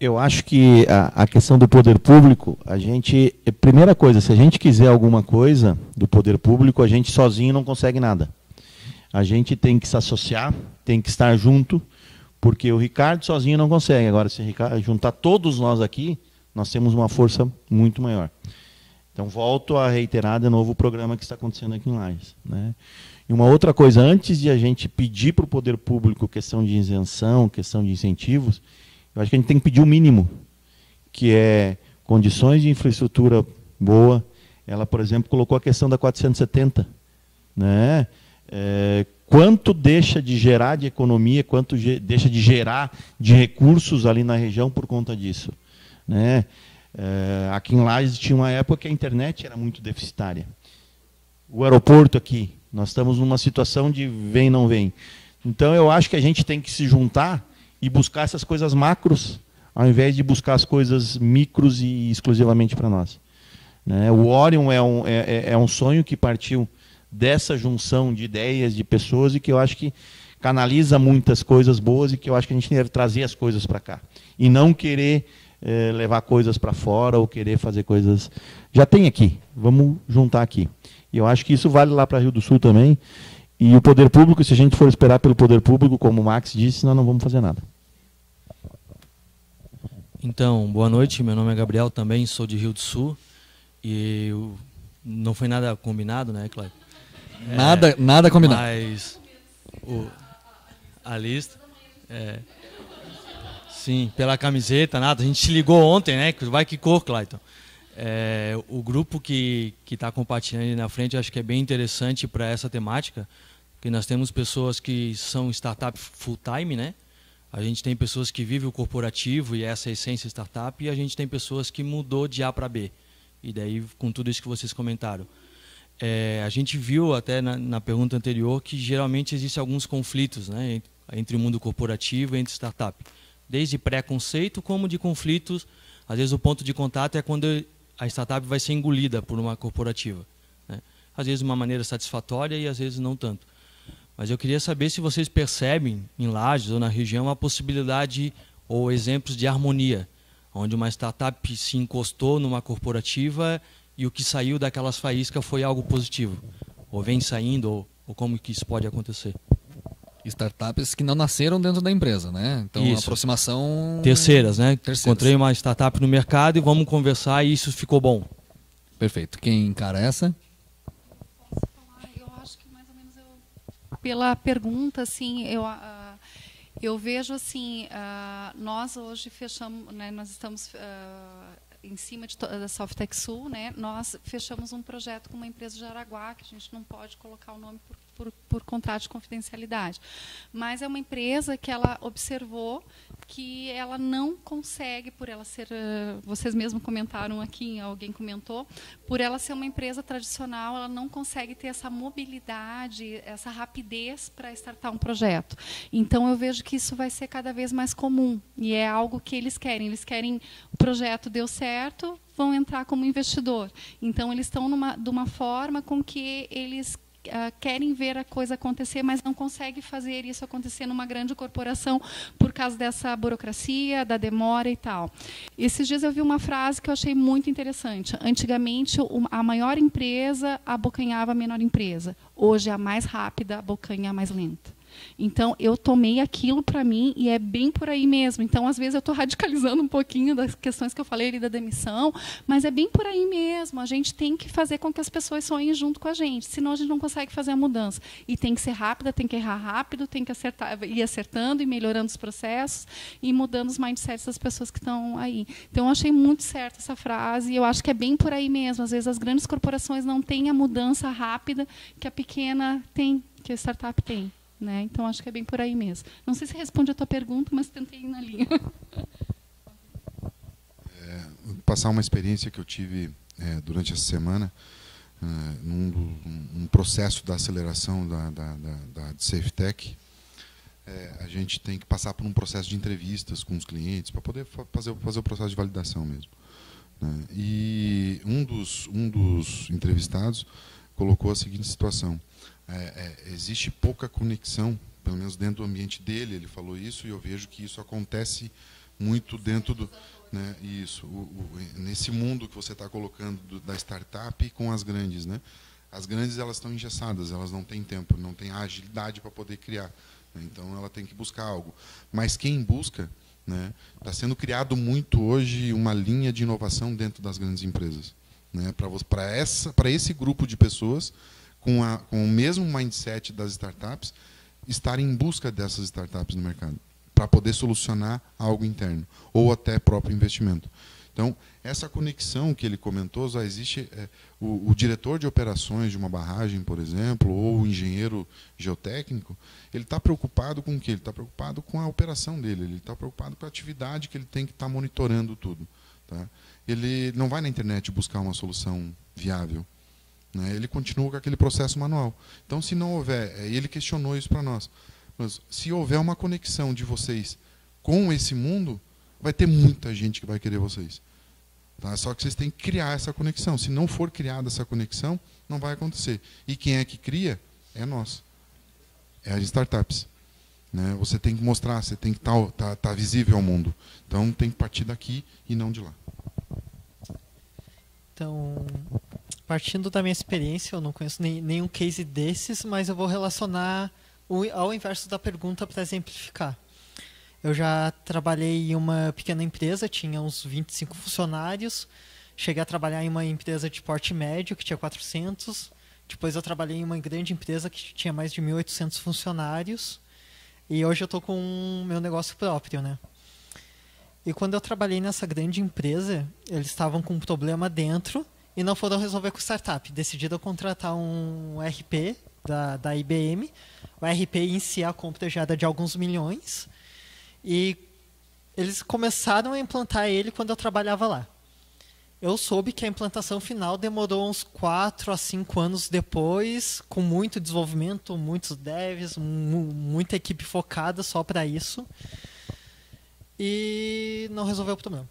Eu acho que a questão do poder público, primeira coisa, se a gente quiser alguma coisa do poder público, a gente sozinho não consegue nada. A gente tem que se associar, tem que estar junto, porque o Ricardo sozinho não consegue. Agora, se juntar todos nós aqui, nós temos uma força muito maior. Então, volto a reiterar de novo o programa que está acontecendo aqui em Lages, né? E uma outra coisa, antes de a gente pedir para o poder público questão de isenção, questão de incentivos, eu acho que a gente tem que pedir o mínimo, que é condições de infraestrutura boa. Ela, por exemplo, colocou a questão da 470. Né? Quanto deixa de gerar de economia, quanto deixa de gerar de recursos ali na região por conta disso. Né? Aqui em Lages tinha uma época que a internet era muito deficitária. O aeroporto aqui, nós estamos numa situação de vem, não vem. Então, eu acho que a gente tem que se juntar e buscar essas coisas macros, ao invés de buscar as coisas micros e exclusivamente para nós. Né? O Orion é um sonho que partiu dessa junção de ideias, de pessoas, e que eu acho que canaliza muitas coisas boas, e que eu acho que a gente deve trazer as coisas para cá. E não querer levar coisas para fora, ou querer fazer coisas... Já tem aqui, vamos juntar aqui. E eu acho que isso vale lá para Rio do Sul também. E o poder público, se a gente for esperar pelo poder público, como o Max disse, nós não vamos fazer nada. Então, boa noite, meu nome é Gabriel, também sou de Rio do Sul. E não foi nada combinado, né, Cláudio? Nada combinado. Mas a lista... sim, pela camiseta, nada. A gente se ligou ontem, né? Vai que cor, Clayton. O grupo que está compartilhando ali na frente, eu acho que é bem interessante para essa temática, porque nós temos pessoas que são startup full-time, né? A gente tem pessoas que vivem o corporativo e essa é a essência startup, e a gente tem pessoas que mudou de A para B. E daí, com tudo isso que vocês comentaram. A gente viu até na pergunta anterior que geralmente existem alguns conflitos, né, entre o mundo corporativo e entre startup. Desde preconceito como de conflitos. Às vezes o ponto de contato é quando a startup vai ser engolida por uma corporativa, né? Às vezes de uma maneira satisfatória e às vezes não tanto. Mas eu queria saber se vocês percebem em Lages ou na região a possibilidade ou exemplos de harmonia, onde uma startup se encostou numa corporativa e o que saiu daquelas faíscas foi algo positivo. Ou vem saindo, ou como que isso pode acontecer. Startups que não nasceram dentro da empresa, né? Então, isso. A aproximação... Terceiras, né? Encontrei uma startup no mercado e vamos conversar e isso ficou bom. Perfeito. Quem encara essa? Eu acho que mais ou menos pela pergunta, assim, eu vejo assim, nós hoje fechamos, né, nós estamos em cima da Softec Sul, né, nós fechamos um projeto com uma empresa de Araguá, que a gente não pode colocar o nome por contrato de confidencialidade. Mas é uma empresa que ela observou que ela não consegue, por ela ser, vocês mesmos comentaram aqui, alguém comentou, por ela ser uma empresa tradicional, ela não consegue ter essa mobilidade, essa rapidez para startar um projeto. Então, eu vejo que isso vai ser cada vez mais comum, e é algo que eles querem. Eles querem, o projeto deu certo, vão entrar como investidor. Então, eles estão de uma forma com que eles querem ver a coisa acontecer, mas não conseguem fazer isso acontecer numa grande corporação por causa dessa burocracia, da demora e tal. Esses dias eu vi uma frase que eu achei muito interessante. Antigamente, a maior empresa abocanhava a menor empresa. Hoje, a mais rápida abocanha a mais lenta. Então, eu tomei aquilo para mim e é bem por aí mesmo. Então, às vezes, eu estou radicalizando um pouquinho das questões que eu falei ali da demissão, mas é bem por aí mesmo. A gente tem que fazer com que as pessoas sonhem junto com a gente, senão a gente não consegue fazer a mudança. E tem que ser rápida, tem que errar rápido, tem que ir acertando e melhorando os processos e mudando os mindsets das pessoas que estão aí. Então, eu achei muito certa essa frase e eu acho que é bem por aí mesmo. Às vezes, as grandes corporações não têm a mudança rápida que a pequena tem, que a startup tem. Né? Então, acho que é bem por aí mesmo. Não sei se responde a tua pergunta, mas tentei ir na linha. Passar uma experiência que eu tive durante essa semana, num processo da aceleração da SafeTech. A gente tem que passar por um processo de entrevistas com os clientes para poder fazer o processo de validação mesmo. né? E um dos entrevistados colocou a seguinte situação: existe pouca conexão, pelo menos dentro do ambiente dele, ele falou isso, e eu vejo que isso acontece muito dentro do, né, isso, nesse mundo que você está colocando da startup com as grandes, né? As grandes, elas estão engessadas, elas não têm tempo, não têm agilidade para poder criar, né? Então ela tem que buscar algo. Mas quem busca, né, está sendo criado muito hoje uma linha de inovação dentro das grandes empresas, né, para esse grupo de pessoas com o mesmo mindset das startups estarem em busca dessas startups no mercado, para poder solucionar algo interno, ou até próprio investimento. Então, essa conexão que ele comentou, já existe o diretor de operações de uma barragem, por exemplo, ou o engenheiro geotécnico, ele está preocupado com o quê? Ele está preocupado com a operação dele, ele está preocupado com a atividade que ele tem que estar monitorando tudo. Tá? Ele não vai na internet buscar uma solução viável, né? Ele continua com aquele processo manual. Então, se não houver, ele questionou isso para nós, mas se houver uma conexão de vocês com esse mundo, vai ter muita gente que vai querer vocês. Tá? Só que vocês têm que criar essa conexão. Se não for criada essa conexão, não vai acontecer. E quem é que cria? É nós. É as startups. Né? Você tem que mostrar, você tem que estar visível ao mundo. Então, tem que partir daqui e não de lá. Então, partindo da minha experiência, eu não conheço nenhum case desses, mas eu vou relacionar ao inverso da pergunta para exemplificar. Eu já trabalhei em uma pequena empresa, tinha uns 25 funcionários. Cheguei a trabalhar em uma empresa de porte médio, que tinha 400. Depois eu trabalhei em uma grande empresa que tinha mais de 1.800 funcionários. E hoje eu estou com o meu negócio próprio, né? E quando eu trabalhei nessa grande empresa, eles estavam com um problema dentro e não foram resolver com startup. Decidiram contratar um RP da IBM. O RP em si, a compra já era de alguns milhões. E eles começaram a implantar ele quando eu trabalhava lá. Eu soube que a implantação final demorou uns 4 a 5 anos depois, com muito desenvolvimento, muitos devs, muita equipe focada só para isso. E não resolveu o problema.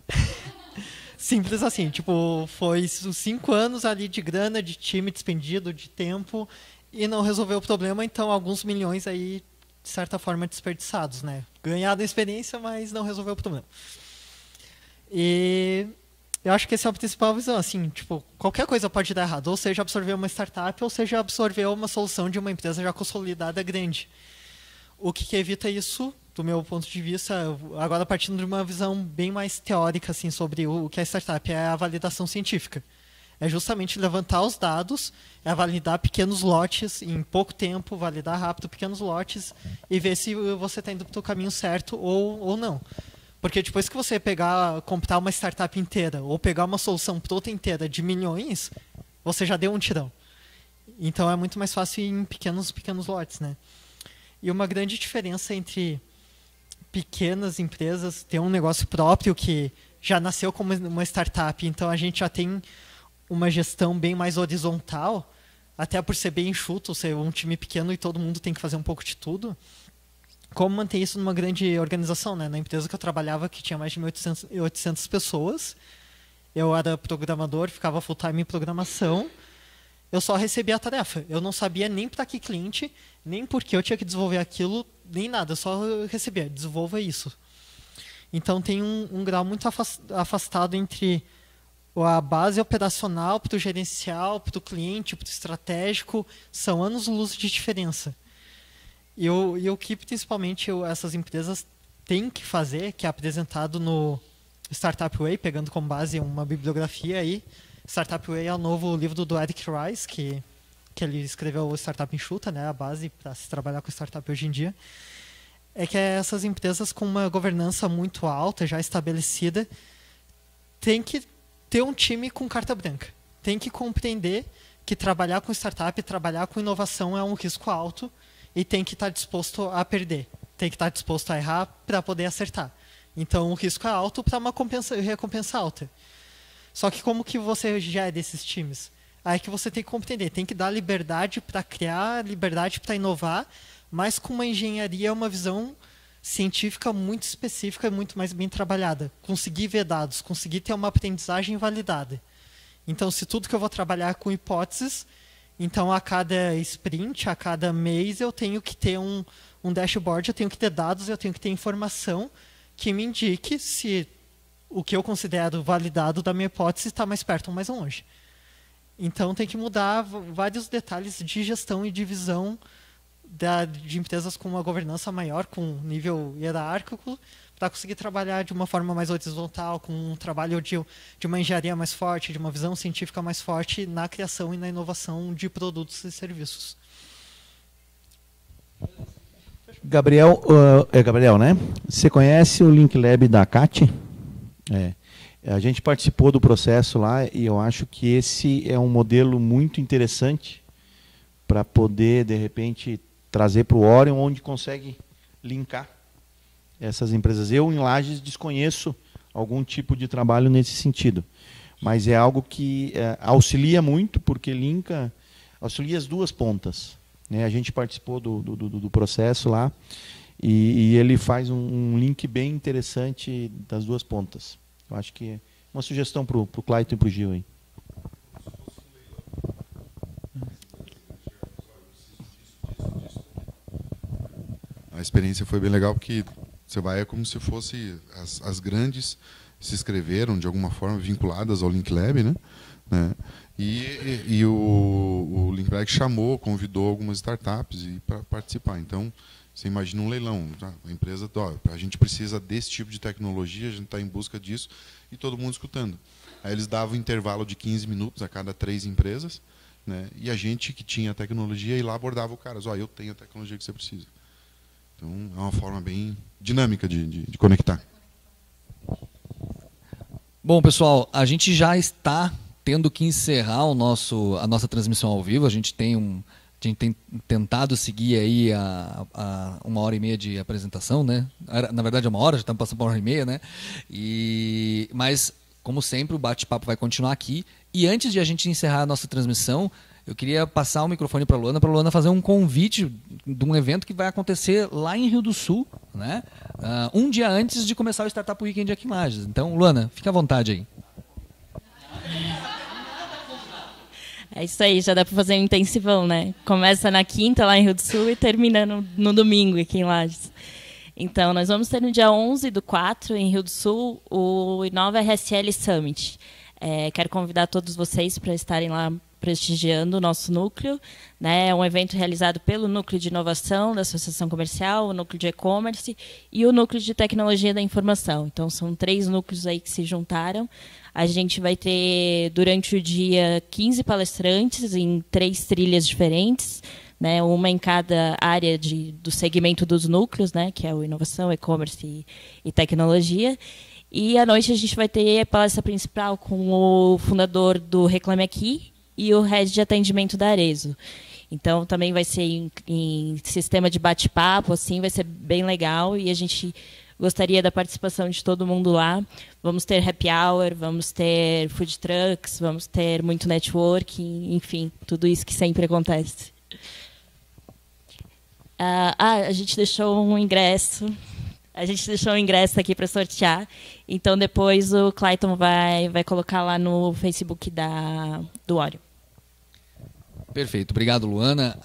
Simples assim, tipo, foi 5 anos ali de grana, de time despendido, de tempo, e não resolveu o problema, então alguns milhões aí, de certa forma, desperdiçados, né? Ganhado experiência, mas não resolveu o problema. E eu acho que essa é a principal visão, assim, tipo, qualquer coisa pode dar errado, ou seja, absorver uma startup, ou seja, absorver uma solução de uma empresa já consolidada grande. O que evita isso, do meu ponto de vista, agora partindo de uma visão bem mais teórica, assim, sobre o que é startup, é a validação científica. É justamente levantar os dados, é validar pequenos lotes em pouco tempo, validar rápido pequenos lotes e ver se você está indo para o caminho certo ou não. Porque depois que você comprar uma startup inteira ou pegar uma solução pronta inteira de milhões, você já deu um tirão. Então é muito mais fácil ir em pequenos lotes, né? E uma grande diferença entre pequenas empresas, ter um negócio próprio que já nasceu como uma startup, então a gente já tem uma gestão bem mais horizontal, até por ser bem enxuto, ser um time pequeno e todo mundo tem que fazer um pouco de tudo. Como manter isso numa grande organização, né? Na empresa que eu trabalhava, que tinha mais de 1.800 pessoas, eu era programador, ficava full time em programação, eu só recebia a tarefa. Eu não sabia nem para que cliente, nem por que eu tinha que desenvolver aquilo, nem nada, eu só recebia, desenvolva isso. Então tem um grau muito afastado entre a base operacional para o gerencial, para o cliente, para o estratégico, são anos-luz de diferença. E o que principalmente essas empresas têm que fazer, que é apresentado no Startup Way, pegando como base uma bibliografia aí. Startup Way é o novo livro do Eric Rice, que ele escreveu o Startup Enxuta, né, a base para se trabalhar com startup hoje em dia. É que essas empresas com uma governança muito alta, já estabelecida, têm que ter um time com carta branca. Tem que compreender que trabalhar com startup, trabalhar com inovação é um risco alto e tem que estar disposto a perder. Tem que estar disposto a errar para poder acertar. Então, o risco é alto para uma recompensa alta. Só que como que você já é desses times? Aí que você tem que compreender. Tem que dar liberdade para criar, liberdade para inovar, mas com uma engenharia, uma visão científica muito específica e muito mais bem trabalhada. Conseguir ver dados, conseguir ter uma aprendizagem validada. Então, se tudo que eu vou trabalhar com hipóteses, então a cada sprint, a cada mês, eu tenho que ter um dashboard, eu tenho que ter dados, eu tenho que ter informação que me indique se o que eu considero validado da minha hipótese está mais perto ou mais longe. Então, tem que mudar vários detalhes de gestão e divisão de empresas com uma governança maior, com nível hierárquico, para conseguir trabalhar de uma forma mais horizontal, com um trabalho de uma engenharia mais forte, de uma visão científica mais forte na criação e na inovação de produtos e serviços. Gabriel, Gabriel, né? Você conhece o Link Lab da CAT? A gente participou do processo lá e eu acho que esse é um modelo muito interessante para poder, de repente, trazer para o Orion, onde consegue linkar essas empresas. Eu, em Lages, desconheço algum tipo de trabalho nesse sentido, mas é algo que auxilia muito, porque auxilia as duas pontas, né? A gente participou do processo lá e ele faz um link bem interessante das duas pontas. Eu acho que é uma sugestão para o Clayton e para o Gil aí. A experiência foi bem legal, porque você vai, é como se fosse as grandes se inscreveram de alguma forma vinculadas ao Link Lab, né? E o Link Lab chamou, convidou algumas startups para participar. Então, você imagina um leilão, tá? A empresa, a gente precisa desse tipo de tecnologia, a gente está em busca disso, e todo mundo escutando. Aí eles davam um intervalo de 15 minutos a cada 3 empresas, né? E a gente que tinha a tecnologia ia lá abordava o cara, eu tenho a tecnologia que você precisa. Então, é uma forma bem dinâmica de conectar. Bom, pessoal, a gente já está tendo que encerrar a nossa transmissão ao vivo. A gente tem tentado seguir aí a 1h30 de apresentação, né? Na verdade é 1 hora, já estamos passando por 1h30, né? Mas, como sempre, o bate-papo vai continuar aqui. E antes de a gente encerrar a nossa transmissão, eu queria passar o microfone para a Luana fazer um convite de um evento que vai acontecer lá em Rio do Sul, né? Um dia antes de começar o Startup Weekend aqui em Lages. Então, Luana, fica à vontade aí. É isso aí, já dá para fazer um intensivão, né? Começa na quinta lá em Rio do Sul e termina no domingo aqui em Lages. Então, nós vamos ter no dia 11/4, em Rio do Sul, o Inova RSL Summit. Quero convidar todos vocês para estarem lá prestigiando o nosso núcleo, né? É um evento realizado pelo Núcleo de Inovação da Associação Comercial, o Núcleo de E-Commerce e o Núcleo de Tecnologia da Informação. Então, são 3 núcleos aí que se juntaram. A gente vai ter, durante o dia, 15 palestrantes em 3 trilhas diferentes, né? Uma em cada área do segmento dos núcleos, né? Que é o Inovação, E-Commerce e Tecnologia. E à noite a gente vai ter a palestra principal com o fundador do Reclame Aqui e o head de atendimento da Arezzo. Então, também vai ser em sistema de bate-papo, assim, vai ser bem legal, e a gente gostaria da participação de todo mundo lá. Vamos ter happy hour, vamos ter food trucks, vamos ter muito networking, enfim, tudo isso que sempre acontece. A gente deixou um ingresso. A gente deixou um ingresso aqui para sortear. Então, depois o Clayton vai colocar lá no Facebook do Orion. Perfeito. Obrigado, Luana.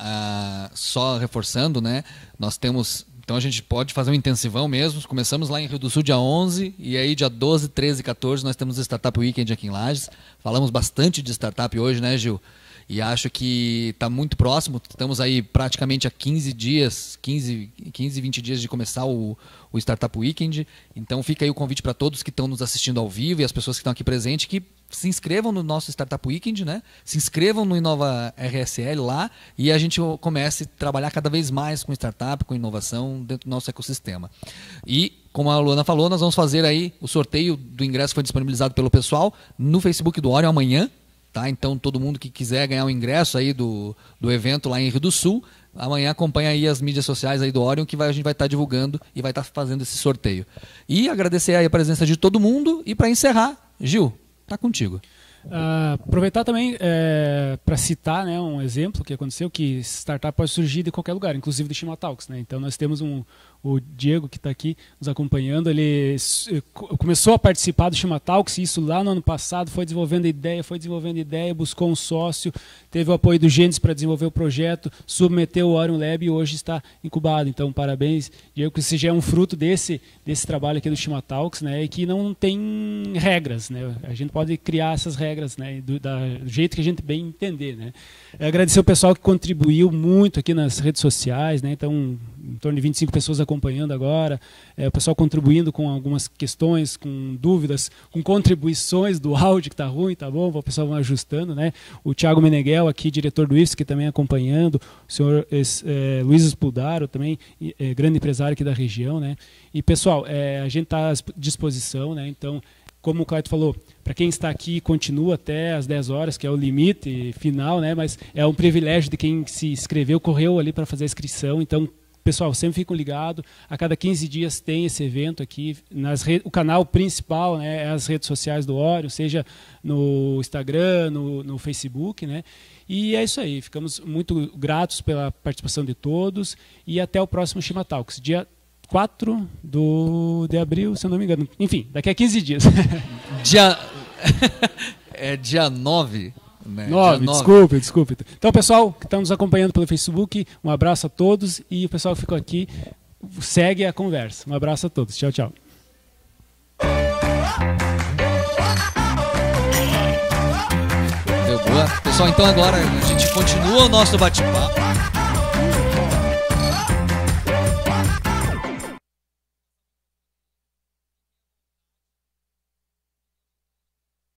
Só reforçando, né? Nós temos... Então, a gente pode fazer um intensivão mesmo. Começamos lá em Rio do Sul, dia 11. E aí, dia 12, 13 e 14, nós temos o Startup Weekend aqui em Lages. Falamos bastante de startup hoje, né, Gil? E acho que está muito próximo. Estamos aí praticamente a 15 dias, 15, 20 dias de começar o Startup Weekend. Então fica aí o convite para todos que estão nos assistindo ao vivo e as pessoas que estão aqui presentes, que se inscrevam no nosso Startup Weekend, né? Se inscrevam no Inova RSL lá e a gente comece a trabalhar cada vez mais com startup, com inovação dentro do nosso ecossistema. E, como a Luana falou, nós vamos fazer aí o sorteio do ingresso que foi disponibilizado pelo pessoal no Facebook do Orion amanhã. Tá? Então, todo mundo que quiser ganhar o ingresso aí do evento lá em Rio do Sul, amanhã acompanha aí as mídias sociais aí do Orion, que a gente vai estar divulgando e vai estar fazendo esse sorteio. E agradecer aí a presença de todo mundo. E para encerrar, Gil, tá contigo. Aproveitar também para citar, né, um exemplo que aconteceu, que startup pode surgir de qualquer lugar, inclusive do Chimatalks, né? Então nós temos o Diego, que está aqui nos acompanhando, ele começou a participar do Chimatalks, isso lá no ano passado, foi desenvolvendo ideia, buscou um sócio, teve o apoio do Gênesis para desenvolver o projeto, submeteu o Orion Lab e hoje está incubado. Então parabéns, Diego, que isso já é um fruto desse trabalho aqui do Chimatalks, né, e que não tem regras, né? A gente pode criar essas regras, né, do jeito que a gente bem entender, né. Agradecer o pessoal que contribuiu muito aqui nas redes sociais, né, então em torno de 25 pessoas acompanhando agora, o pessoal contribuindo com algumas questões, com dúvidas, com contribuições do áudio que está ruim, tá bom, o pessoal vai ajustando, né. O Thiago Meneghel aqui, diretor do IFSC, também acompanhando, o senhor Luiz Espudaro também, grande empresário aqui da região, né. E pessoal, a gente está à disposição, né, então, como o Clayton falou, para quem está aqui, continua até às 10 horas, que é o limite final, né? Mas é um privilégio de quem se inscreveu, correu ali para fazer a inscrição. Então, pessoal, sempre fiquem ligados. A cada 15 dias tem esse evento aqui. O canal principal, né, é as redes sociais do Orion, seja no Instagram, no Facebook, né? E é isso aí. Ficamos muito gratos pela participação de todos. E até o próximo Chimatalks, dia 4 de abril, se eu não me engano. Enfim, daqui a 15 dias. Dia 9. Né? 9, desculpe. Então, pessoal que está nos acompanhando pelo Facebook, um abraço a todos. E o pessoal que ficou aqui, segue a conversa. Um abraço a todos. Tchau, tchau. Deu boa. Pessoal, então agora a gente continua o nosso bate-papo.